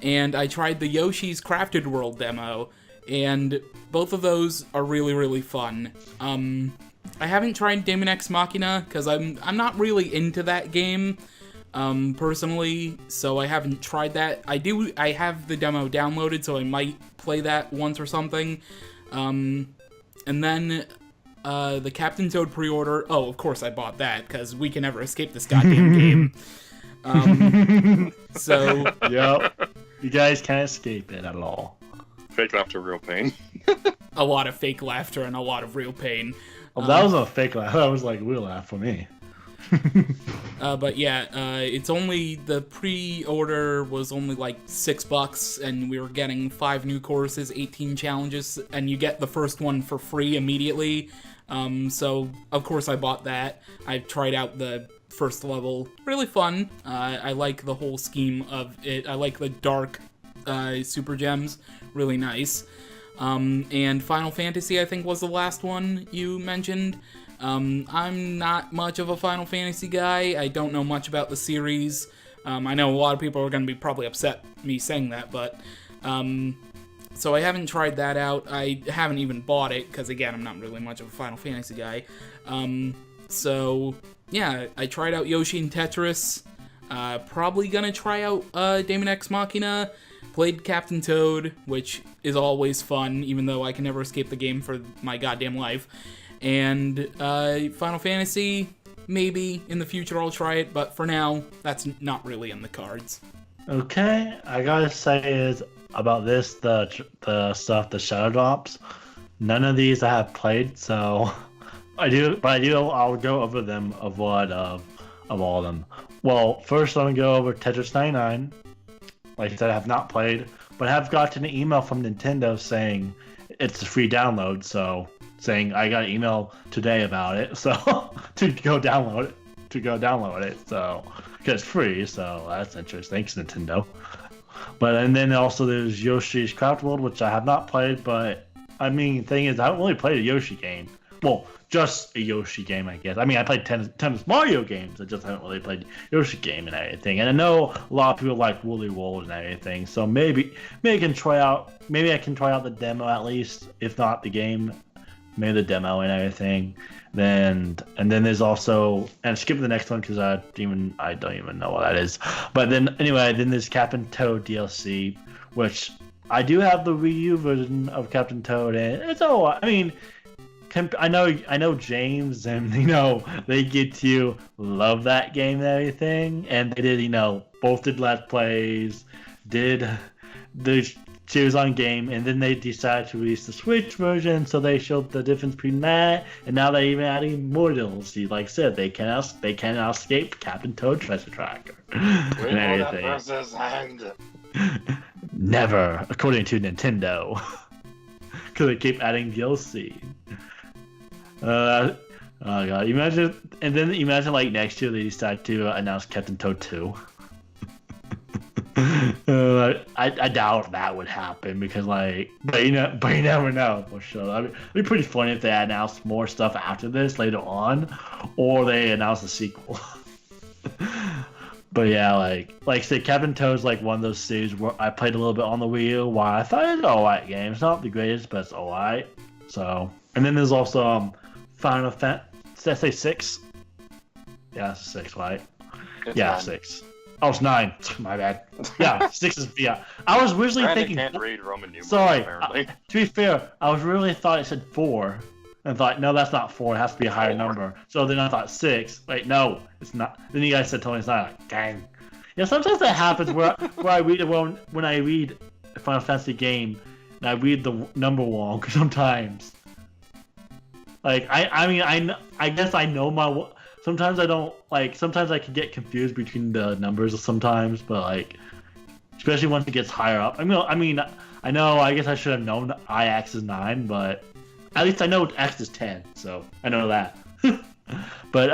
And I tried the Yoshi's Crafted World demo, and both of those are really, really fun. I haven't tried Daemon X Machina, because I'm not really into that game, personally, so I haven't tried that. I have the demo downloaded, so I might play that once or something. And then, the Captain Toad pre-order, oh, of course I bought that, because we can never escape this goddamn game. So... Yep. You guys can't escape it at all. Fake laughter, real pain. A lot of fake laughter and a lot of real pain. Well, that was a fake laugh. That was like real laugh for me. But yeah, it's only, the pre-order was only like $6, and we were getting 5 new courses, 18 challenges, and you get the first one for free immediately. So of course I bought that. I've tried out the first level, really fun. I like the whole scheme of it. I like the dark super gems, really nice. And Final Fantasy, I think, was the last one you mentioned. I'm not much of a Final Fantasy guy. I don't know much about the series. I know a lot of people are going to be probably upset me saying that, but so I haven't tried that out. I haven't even bought it, because again, I'm not really much of a Final Fantasy guy. So yeah, I tried out Yoshi and Tetris. Probably gonna try out Daemon X Machina. Played Captain Toad, which is always fun, even though I can never escape the game for my goddamn life. And Final Fantasy, maybe in the future I'll try it, but for now, that's not really in the cards. Okay, I gotta say is about this, the stuff, the Shadow Drops. None of these I have played, so I'll go over them of all of them. Well, first let me go over Tetris 99. Like I said, I have not played, but I have gotten an email from Nintendo saying it's a free download, so saying I got an email today about it, so to go download it, so because it's free, so that's interesting. Thanks, Nintendo. And then also there's Yoshi's Craft World, which I have not played, but I mean, thing is, I haven't really played a Yoshi game. Well, just a Yoshi game, I guess. I mean, I played tennis Mario games. I just haven't really played Yoshi game and everything. And I know a lot of people like Woolly World and everything. So maybe I can try out the demo at least, if not the game. Maybe the demo and everything. And then there's also, and skip the next one because I don't even know what that is. But then anyway, then there's Captain Toad DLC, which I do have the Wii U version of Captain Toad, and it's I mean, I know James, and they get to love that game and everything, and they did both did Let's Plays, did the series on game, and then they decided to release the Switch version, so they showed the difference between that, and now they're even adding more DLC. Like I said, they cannot escape Captain Toad Treasure Tracker and everything. Never, according to Nintendo, because they keep adding DLC. Oh god, imagine like next year they decide to announce Captain Toad 2. I doubt that would happen because but you never know for sure. I mean, it'd be pretty funny if they announced more stuff after this later on, or they announce a sequel. But yeah, like say Captain Toad's like one of those series where I played a little bit on the Wii U. Why I thought it's an alright game. It's not the greatest, but it's alright. So, and then there's also Final Fantasy. Did I say 6? Yeah, 6, right? It's yeah, 9. 6. Oh, it's 9. My bad. Yeah, 6 is yeah. I was originally thinking. Can't read Roman numerals. Sorry. Apparently. To be fair, I was really thought it said 4, and thought no, that's not 4. It has to be a higher 4. number. So then I thought 6. Wait, no, it's not. Then you guys said totally it's not. Like, dang. Yeah, sometimes that happens where I read when I read a Final Fantasy game, and I read the number wrong sometimes. Like I guess I know my. Sometimes I don't like. Sometimes I can get confused between the numbers sometimes, but like, especially once it gets higher up. I know. I guess I should have known I-X is 9, but at least I know X is 10, so I know that. But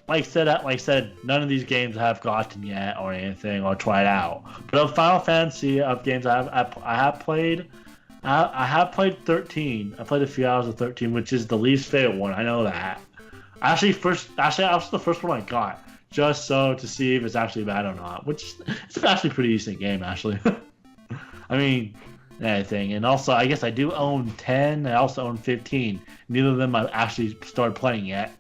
like I said, none of these games I have gotten yet or anything or tried out. But of Final Fantasy of games I have played. I have played 13. I played a few hours of 13, which is the least favorite one. I know that. Actually, that was the first one I got, just so to see if it's actually bad or not. Which it's actually a pretty decent game, actually. I mean, anything. And also, I guess I do own 10. I also own 15. Neither of them I've actually started playing yet.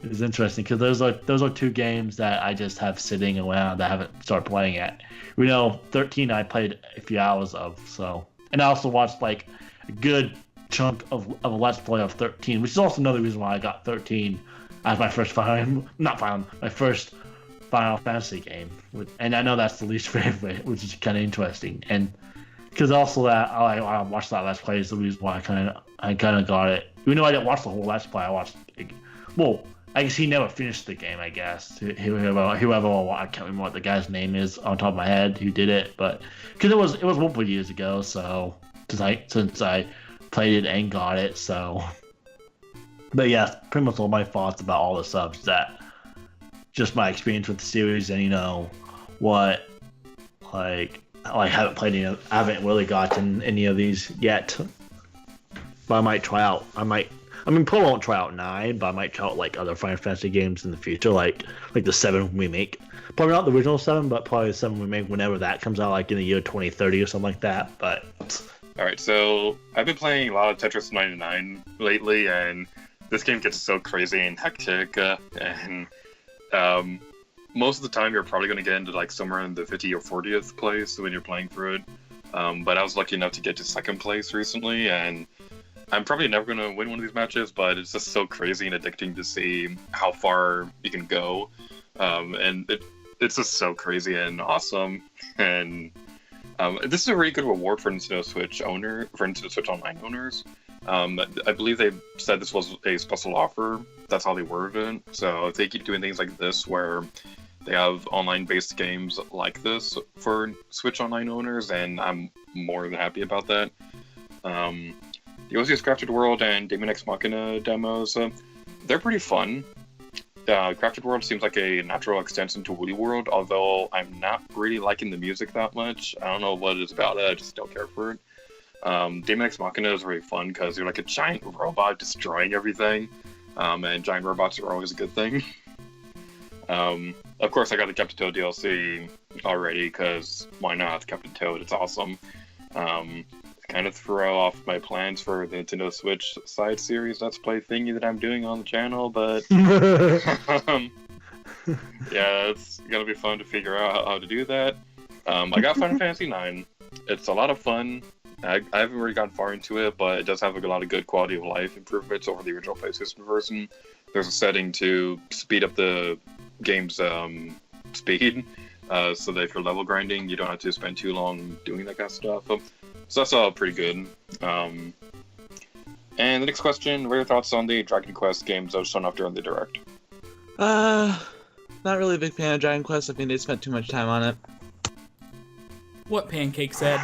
It's interesting because those are two games that I just have sitting around that I haven't started playing yet. 13 I played a few hours of, so. And I also watched like a good chunk of a Let's Play of 13, which is also another reason why I got 13 as my first my first Final Fantasy game. And I know that's the least favorite, which is kind of interesting. And because also that I watched that Let's Play is the reason why I kind of got it. Even though I didn't watch the whole Let's Play, I watched. Well, I guess he never finished the game. I guess whoever I can't remember what the guy's name is on top of my head who did it, but because it was multiple years ago, so since I played it and got it, so. But yeah, pretty much all my thoughts about all the subs. That just my experience with the series, and what like I haven't played any. I haven't really gotten any of these yet, but I might try out. Probably won't try out 9, but I might try out like other Final Fantasy games in the future, like the 7 remake. Probably not the original 7, but probably the 7 remake whenever that comes out, like in the year 2030 or something like that. But Alright, so I've been playing a lot of Tetris 99 lately, and this game gets so crazy and hectic, and most of the time you're probably going to get into like somewhere in the 50th or 40th place when you're playing through it. But I was lucky enough to get to 2nd place recently, and I'm probably never going to win one of these matches, but it's just so crazy and addicting to see how far you can go. And it's just so crazy and awesome. And this is a really good reward for Nintendo Switch Online owners. I believe they said this was a special offer. That's how they worded it. So if they keep doing things like this, where they have online-based games like this for Switch Online owners, and I'm more than happy about that. The OCS Crafted World and Daemon X Machina demos, they're pretty fun. Crafted World seems like a natural extension to Woody World, although I'm not really liking the music that much. I don't know what it is about it, I just don't care for it. Daemon X Machina is really fun because you're like a giant robot destroying everything, and giant robots are always a good thing. Of course, I got the Captain Toad DLC already, because why not? Captain Toad, it's awesome. Kind of throw off my plans for the Nintendo Switch side series Let's Play thingy that I'm doing on the channel, but yeah, it's gonna be fun to figure out how to do that. I got Final Fantasy 9. It's a lot of fun. I haven't really gotten far into it, but it does have a lot of good quality of life improvements over the original PlayStation version. There's a setting to speed up the game's speed, so that if you're level grinding, you don't have to spend too long doing that kind of stuff. So that's all pretty good. And the next question, what are your thoughts on the Dragon Quest games that were shown off during the Direct? Not really a big fan of Dragon Quest. I think they spent too much time on it. What Pancake said.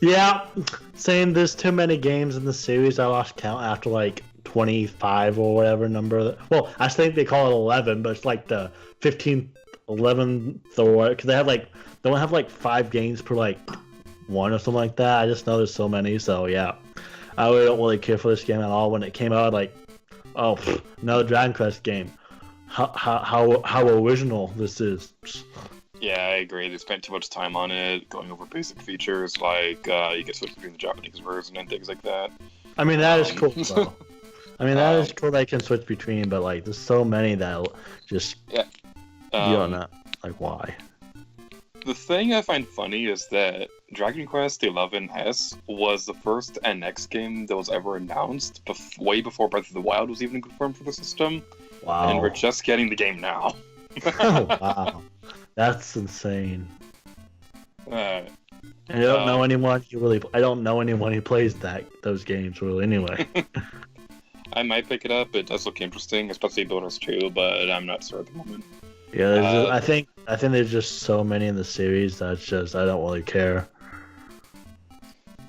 Yeah, saying there's too many games in the series. I lost count after like 25 or whatever number. Well, I think they call it 11, but it's like the 15th, 11th or because they don't have like 5 games per like one or something like that. I just know there's so many. So yeah, I really don't really care for this game at all. When it came out, like, oh, another Dragon Quest game. How original this is. Yeah, I agree. They spent too much time on it, going over basic features like you can switch between the Japanese version and things like that. I mean, that is cool, though. I mean, that is cool that I can switch between, but like, there's so many that just you don't know, like, why. The thing I find funny is that Dragon Quest XI S was the first NX game that was ever announced way before Breath of the Wild was even confirmed for the system. Wow. And we're just getting the game now. Oh, wow. That's insane. And I don't know anyone who really. I don't know anyone who plays those games really. Anyway. I might pick it up. It does look interesting, especially Builders 2, but I'm not sure at the moment. Yeah, I think there's just so many in the series that's just I don't really care.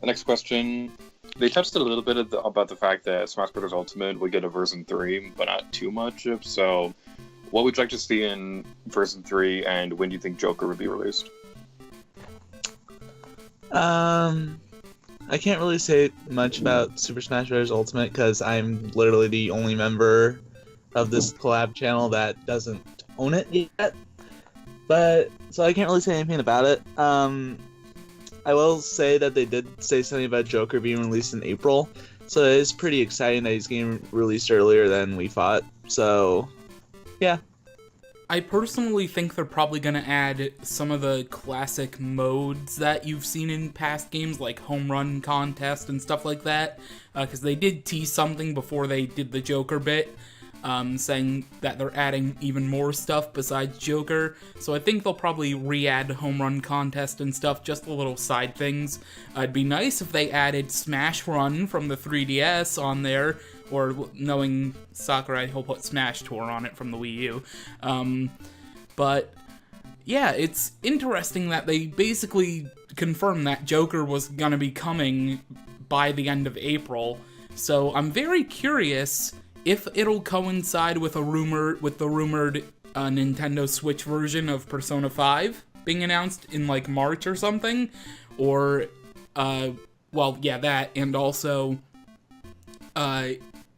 The next question. They touched a little bit about the fact that Smash Bros. Ultimate would get a version 3, but not too much. So, what would you like to see in version 3, and when do you think Joker would be released? I can't really say much about Super Smash Bros. Ultimate because I'm literally the only member of this collab channel that doesn't own it yet. But so I can't really say anything about it. I will say that they did say something about Joker being released in April, so it is pretty exciting that he's getting released earlier than we thought. So, yeah. I personally think they're probably going to add some of the classic modes that you've seen in past games, like Home Run Contest and stuff like that, because they did tease something before they did the Joker bit, saying that they're adding even more stuff besides Joker, so I think they'll probably re-add Home Run Contest and stuff, just the little side things. It'd be nice if they added Smash Run from the 3DS on there, or knowing Sakurai, he'll put Smash Tour on it from the Wii U. But yeah, it's interesting that they basically confirmed that Joker was gonna be coming by the end of April. So I'm very curious if it'll coincide with the rumored Nintendo Switch version of Persona 5 being announced in like March or something, or that, and also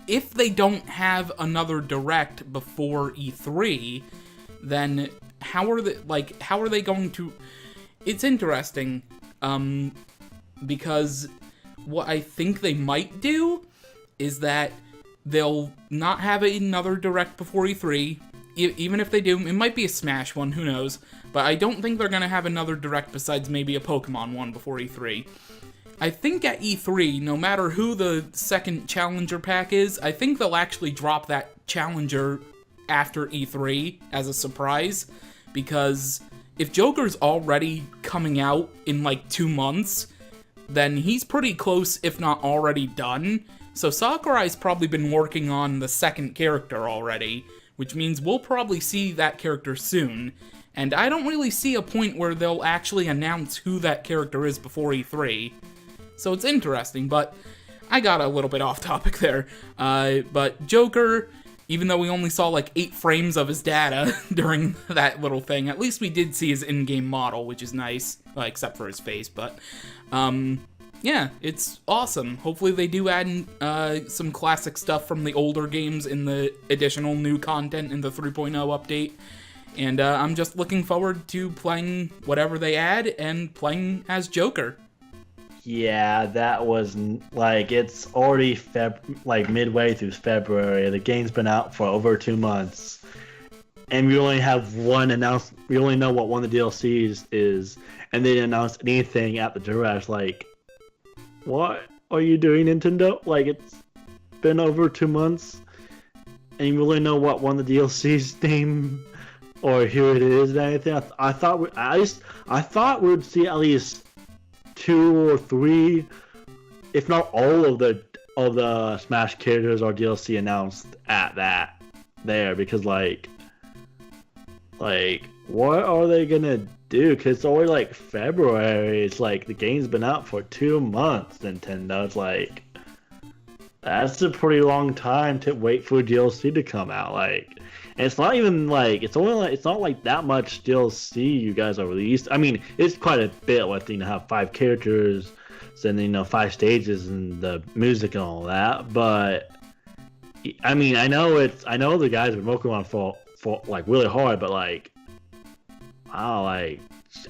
if they don't have another Direct before E3, then how are they going to... It's interesting, because what I think they might do is that they'll not have another Direct before E3, even if they do, it might be a Smash one, who knows, but I don't think they're gonna have another Direct besides maybe a Pokemon one before E3. I think at E3, no matter who the second Challenger pack is, I think they'll actually drop that Challenger after E3 as a surprise, because if Joker's already coming out in like 2 months, then he's pretty close, if not already done. So Sakurai's probably been working on the second character already, which means we'll probably see that character soon, and I don't really see a point where they'll actually announce who that character is before E3. So it's interesting, but I got a little bit off topic there. But Joker, even though we only saw like 8 frames of his data during that little thing, at least we did see his in-game model, which is nice, except for his face, but yeah, it's awesome. Hopefully they do add some classic stuff from the older games in the additional new content in the 3.0 update, and I'm just looking forward to playing whatever they add and playing as Joker. Yeah, that was like it's already midway through February. The game's been out for over 2 months, and we only have one announcement. We only know what one of the DLCs is, and they didn't announce anything at the Direct. Like, what are you doing, Nintendo? Like, it's been over 2 months, and you really know what one of the DLCs name or who it is and anything. I thought we'd see at least 2 or 3, if not all of the Smash characters or DLC announced at that there, because like what are they gonna do? Because it's already like February. It's like the game's been out for 2 months. Nintendo, it's like that's a pretty long time to wait for DLC to come out. Like, and it's not even like it's not like that much DLC you guys are released. I mean, it's quite a bit with to have 5 characters, and 5 stages and the music and all that. But I mean, I know the guys have been working on for like really hard, but like, wow, like,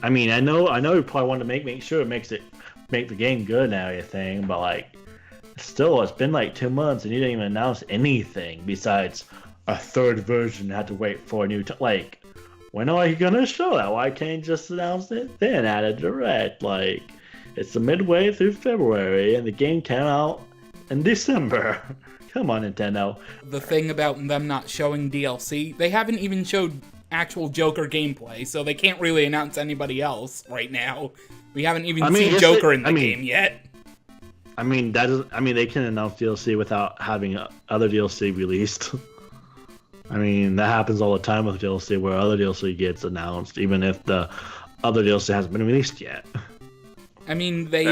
I mean, I know you probably want to make sure it make the game good and everything, but like, still, it's been like 2 months and you didn't even announce anything besides a 3rd version. Had to wait for a new like, when are you gonna show that? Why can't you just announce it then at a Direct? Like, it's the midway through February and the game came out in December. Come on, Nintendo. The thing about them not showing DLC, they haven't even showed actual Joker gameplay, so they can't really announce anybody else right now. We haven't even I mean, seen yes, Joker in the game yet. I mean, they can announce DLC without having other DLC released. I mean, that happens all the time with DLC, where other DLC gets announced, even if the other DLC hasn't been released yet. I mean, they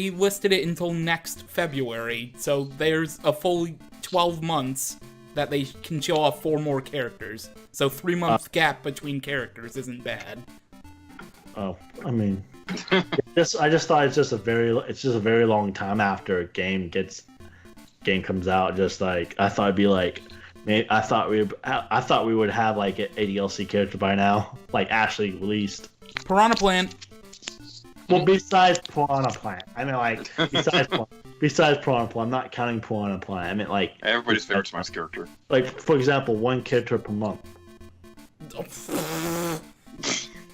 listed it until next February, so there's a full 12 months that they can show off 4 more characters. So 3 month gap between characters isn't bad. Oh, I mean, I just thought it's just a very long time after a game comes out. Just like I thought it'd be like, I thought we would have like a DLC character by now, like actually released. Piranha Plant. Well, besides Piranha Plant, I mean, like besides Piranha Plant, I'm not counting Piranha Plant. I mean, like everybody's favorite Smash character. Like, for example, 1 character per month.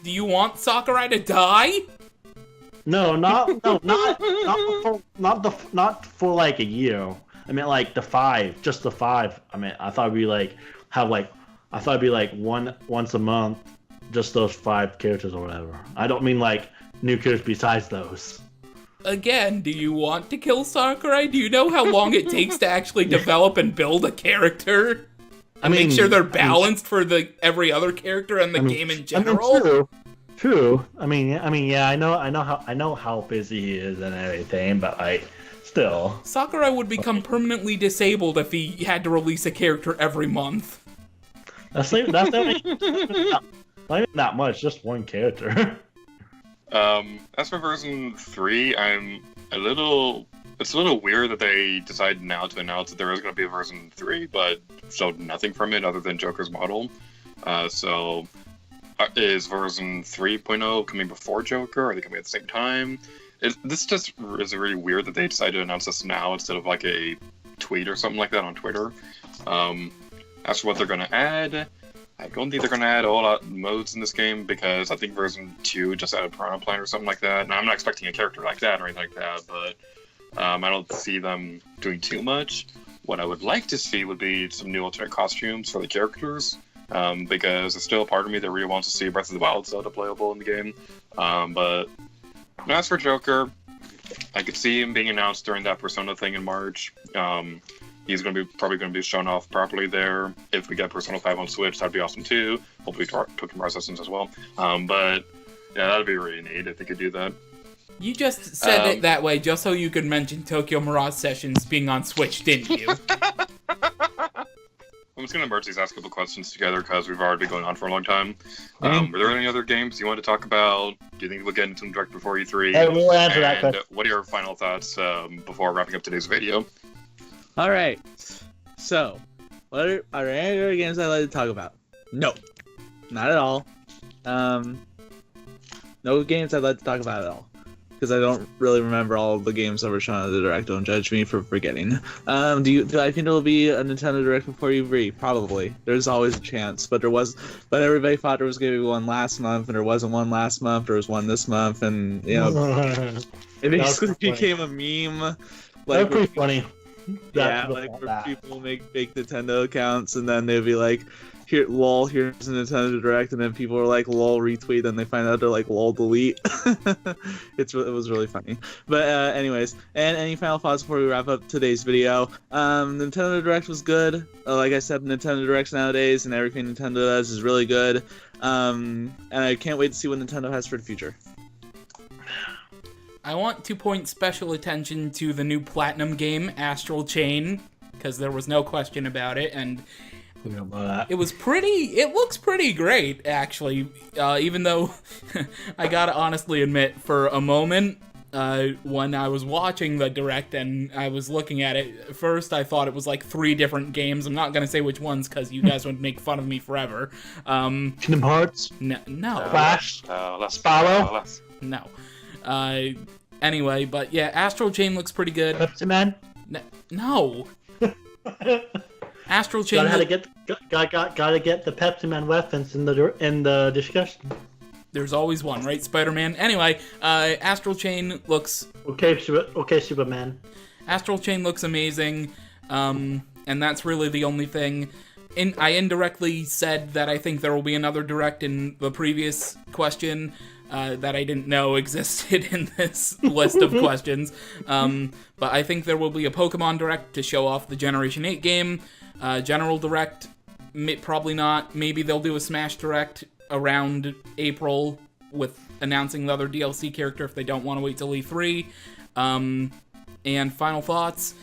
Do you want Sakurai to die? No, not for like a year. I mean, like just the 5. I mean, I thought we'd like have like, I thought it'd be like once a month, just those 5 characters or whatever. I don't mean like new characters besides those. Again, do you want to kill Sakurai? Do you know how long it takes to actually develop and build a character? And make sure they're balanced for every other character and the game in general? I mean, true. I mean, yeah, I know how busy he is and everything, but like, still. Sakurai would become permanently disabled if he had to release a character every month. That's not even that much, just 1 character. As for version 3, it's a little weird that they decided now to announce that there is going to be a version 3, but showed nothing from it other than Joker's model. So is version 3.0 coming before Joker? Are they coming at the same time? This just is really weird that they decided to announce this now instead of like a tweet or something like that on Twitter. As for what they're going to add, I don't think they're going to add all out modes in this game, because I think version 2 just added Piranha Plant or something like that. Now, I'm not expecting a character like that or anything like that, but I don't see them doing too much. What I would like to see would be some new alternate costumes for the characters, because there's still a part of me that really wants to see Breath of the Wild Zelda playable in the game. But as for Joker, I could see him being announced during that Persona thing in March. He's probably going to be shown off properly there. If we get Persona 5 on Switch, that'd be awesome too. Hopefully Tokyo Mirage Sessions as well. But yeah, that'd be really neat if they could do that. You just said it that way just so you could mention Tokyo Mirage Sessions being on Switch, didn't you? I'm just going to merge these last couple questions together because we've already been going on for a long time. Were there any other games you want to talk about? Do you think we'll get into them direct before E3? Hey, we'll answer that question. What are your final thoughts before wrapping up today's video? All right. So, are there any other games I'd like to talk about? No, not at all. No games I'd like to talk about at all, because I don't really remember all of the games that were shown at the Direct. Don't judge me for forgetting. Do I think there will be a Nintendo Direct before E3? Probably. There's always a chance, but everybody thought there was going to be one last month, and there wasn't one last month. There was one this month, and it basically became a meme. That was pretty funny. Yeah, where people make fake Nintendo accounts, and then they'd be like, "Here, lol, here's a Nintendo Direct," and then people are like, "Lol, retweet," and they find out they're like, "Lol, delete." It was really funny. But anyways, and any final thoughts before we wrap up today's video? Nintendo Direct was good. Like I said, Nintendo Directs nowadays and everything Nintendo does is really good. And I can't wait to see what Nintendo has for the future. I want to point special attention to the new Platinum game, Astral Chain, because there was no question about it, and it looks pretty great, actually, even though I gotta honestly admit, for a moment, when I was watching the Direct and I was looking at it, at first I thought it was like 3 different games. I'm not gonna say which ones, because you guys would make fun of me forever. Kingdom Hearts? No. Flash? Spyro? No. Anyway, but yeah, Astral Chain looks pretty good. Pepsi Man? No. Astral Chain. Gotta get the Pepsi Man reference in the discussion. There's always one, right, Spider-Man? Anyway, Astral Chain looks. Okay, Superman. Astral Chain looks amazing, and that's really the only thing. I indirectly said that I think there will be another Direct in the previous question, that I didn't know existed in this list of questions. But I think there will be a Pokemon Direct to show off the Generation 8 game. General Direct, probably not. Maybe they'll do a Smash Direct around April with announcing the other DLC character if they don't want to wait till E3. And final thoughts.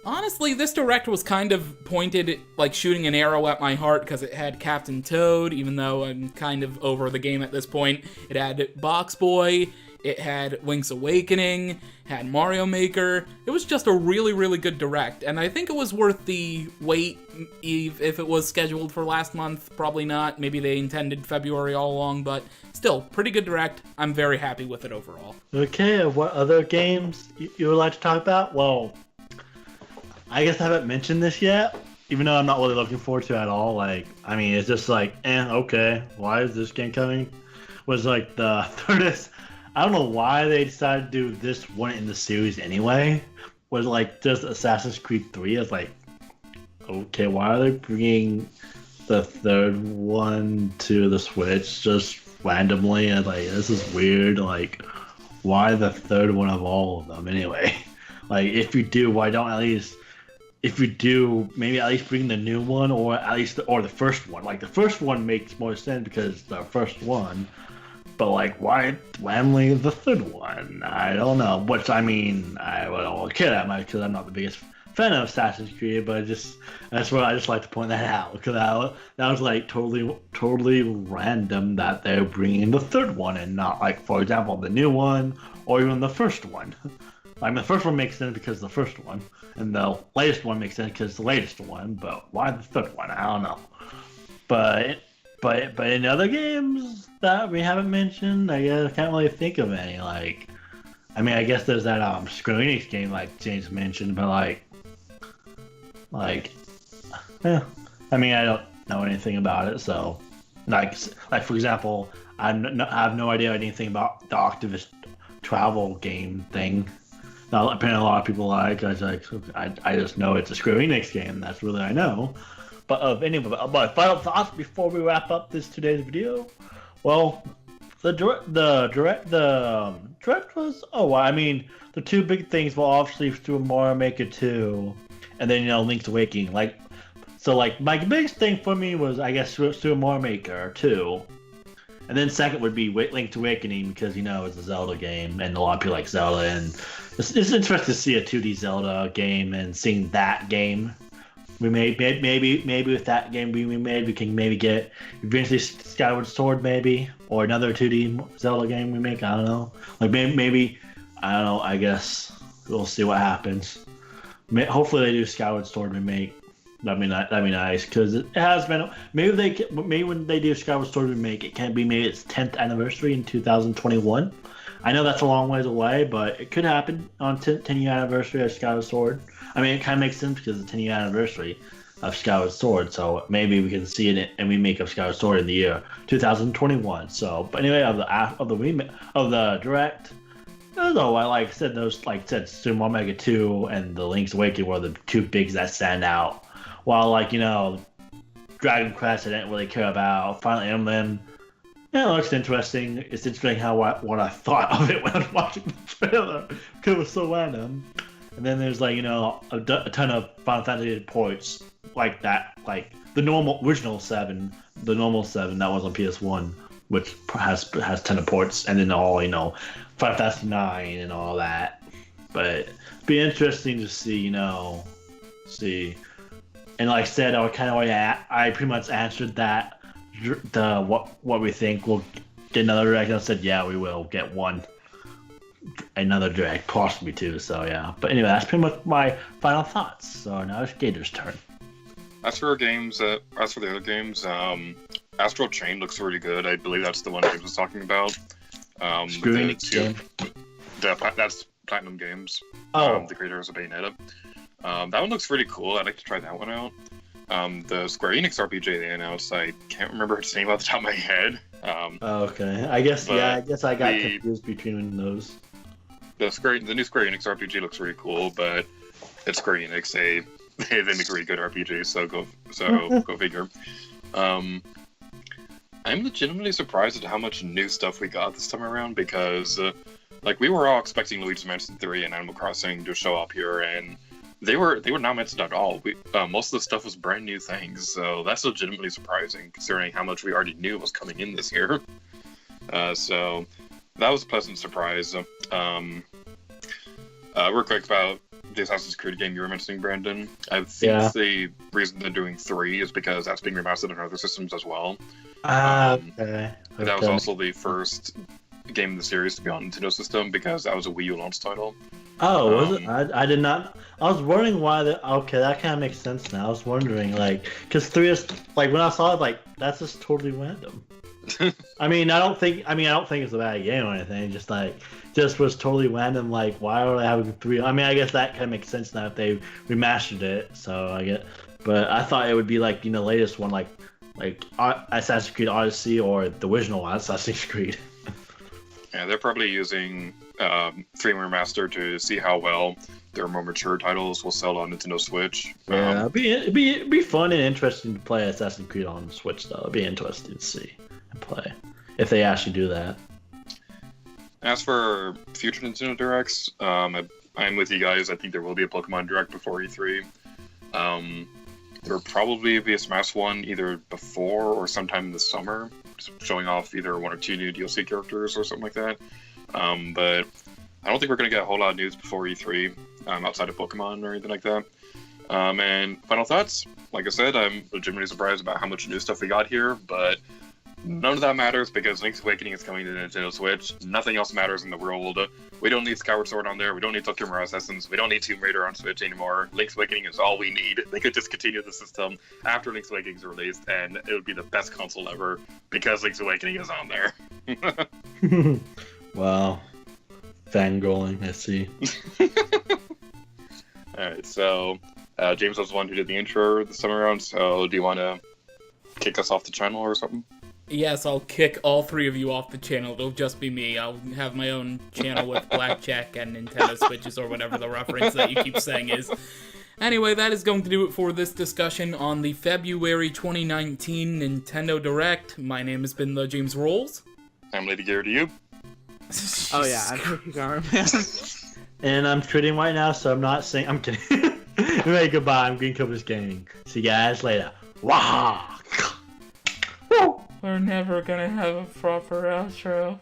Honestly, this Direct was kind of pointed, like shooting an arrow at my heart, because it had Captain Toad, even though I'm kind of over the game at this point. It had Box Boy, it had Link's Awakening, had Mario Maker. It was just a really, really good Direct, and I think it was worth the wait. If it was scheduled for last month, probably not. Maybe they intended February all along, but still, pretty good Direct. I'm very happy with it overall. Okay, what other games you would like to talk about? Well, I guess I haven't mentioned this yet, even though I'm not really looking forward to it at all. Like, I mean, it's just like, okay, why is this game coming? Was like the thirdest. I don't know why they decided to do this one in the series anyway. Was like just Assassin's Creed 3. I was like, okay, why are they bringing the third one to the Switch just randomly? And like, this is weird. Like, why the third one of all of them anyway? Like, if you do, why don't at least? If you do, maybe at least bring the new one, or at least the first one. Like, the first one makes more sense because it's the first one. But like, why randomly the third one? I don't know. Which, I mean, I don't care that much because I'm not the biggest fan of Assassin's Creed. But that's what I just like to point that out, because that was like totally random that they're bringing the third one and not, like, for example, the new one or even the first one. I mean, the first one makes sense because the first one, and the latest one makes sense because the latest one. But why the third one? I don't know. But in other games that we haven't mentioned, I guess I can't really think of any. Like, I mean, I guess there's that Square Enix game like James mentioned, but I mean, I don't know anything about it. So, like for example, I have no idea anything about the Octopus Travel game thing. Now, apparently a lot of people like. I just know it's a Square Enix game. That's really I know. But anyway, but final thoughts before we wrap up today's video. Well, the direct was I mean, the two big things were obviously Super Mario Maker 2, and then Link's Awakening. My biggest thing for me was, I guess, Super Mario Maker 2. And then second would be Link's Awakening, because it's a Zelda game and a lot of people like Zelda, and it's interesting to see a 2D Zelda game and seeing that game. We maybe with that game we can maybe get eventually Skyward Sword maybe, or another 2D Zelda game we make. I don't know. Like maybe I don't know. I guess we'll see what happens. Hopefully they do Skyward Sword remake. That'd be nice, because it has been. Maybe when they do Skyward Sword remake, it can be maybe its 10th anniversary in 2021. I know that's a long ways away, but it could happen on 10-year anniversary of Skyward Sword. I mean, it kind of makes sense because it's the 10-year anniversary of Skyward Sword, so maybe we can see it and we make up Skyward Sword in the year 2021. So, but anyway, of the Direct, like I said, Super Mario Maker 2 and the Link's Awakening were the two bigs that stand out. While Dragon Quest I didn't really care about. Final Emblem, it looks interesting. It's interesting what I thought of it when I was watching the trailer, because it was so random. And then there's a ton of Final Fantasy ports like that, like the original 7 that was on PS1, which has 10 of ports, and then all Final Fantasy 9 and all that. But it'd be interesting to see. And like I said, I pretty much answered that. What we think we'll get another Direct. I said, yeah, we will get another Direct, possibly two. So yeah. But anyway, that's pretty much my final thoughts. So now it's Gator's turn. As for the other games, Astral Chain looks really good. I believe that's the one James was talking about. Square Enix game. That's Platinum Games. Oh. The creators of Bayonetta. That one looks really cool. I'd like to try that one out. The Square Enix RPG they announced, I can't remember its name off the top of my head. Okay. I guess I got confused between those. The new Square Enix RPG looks really cool, but it's Square Enix. They make really good RPGs, so go figure. I'm legitimately surprised at how much new stuff we got this time around because, like, we were all expecting Luigi's Mansion 3 and Animal Crossing to show up here, and they were not mentioned at all. Most of the stuff was brand new things, so that's legitimately surprising considering how much we already knew was coming in this year. So that was a pleasant surprise. Real quick about the Assassin's Creed game you were mentioning, Brandon. I think the reason they're doing 3 is because that's being remastered on other systems as well. Okay. That was also the first game in the series to be on Nintendo system because that was a Wii U launch title. Oh, was it? I did not. I was wondering why okay, that kind of makes sense now. I was wondering, like, because 3 is, like, when I saw it, like, that's just totally random. I don't think it's a bad game or anything. Just was totally random. Like, why are they having 3? I mean, I guess that kind of makes sense now if they remastered it. So I get, but I thought it would be like, the latest one, like Assassin's Creed Odyssey or the original one, Assassin's Creed. Yeah, they're probably using 3 Remaster to see how well their more mature titles will sell on Nintendo Switch. Yeah, it'd be fun and interesting to play Assassin's Creed on Switch, though. It'd be interesting to see and play if they actually do that. As for future Nintendo Directs, I'm with you guys. I think there will be a Pokemon Direct before E3. There will probably be a Smash one either before or sometime in the summer, showing off either 1 or 2 new DLC characters or something like that. But I don't think we're going to get a whole lot of news before E3 outside of Pokemon or anything like that. And final thoughts, like I said, I'm legitimately surprised about how much new stuff we got here, but none of that matters because Link's Awakening is coming to the Nintendo Switch. Nothing else matters in the world. We don't need Skyward Sword on there. We don't need Tokyo Mirage Sessions. We don't need Tomb Raider on Switch anymore. Link's Awakening is all we need. They could discontinue the system after Link's Awakening is released, and it would be the best console ever because Link's Awakening is on there. Wow. Fangirling, I see. Alright, so James was the one who did the intro this time around, so do you want to kick us off the channel or something? Yes, I'll kick all 3 of you off the channel. It'll just be me. I'll have my own channel with blackjack and Nintendo Switches or whatever the reference that you keep saying is. Anyway, that is going to do it for this discussion on the February 2019 Nintendo Direct. My name has been TheJamesRolls. I'm Lady Gear to you. Oh yeah, I'm Cookie Man. And I'm tweeting right now, so I'm not saying. I'm kidding. Anyway, goodbye. I'm Green Cobras Gaming. See you guys later. Waha! We're never gonna have a proper outro.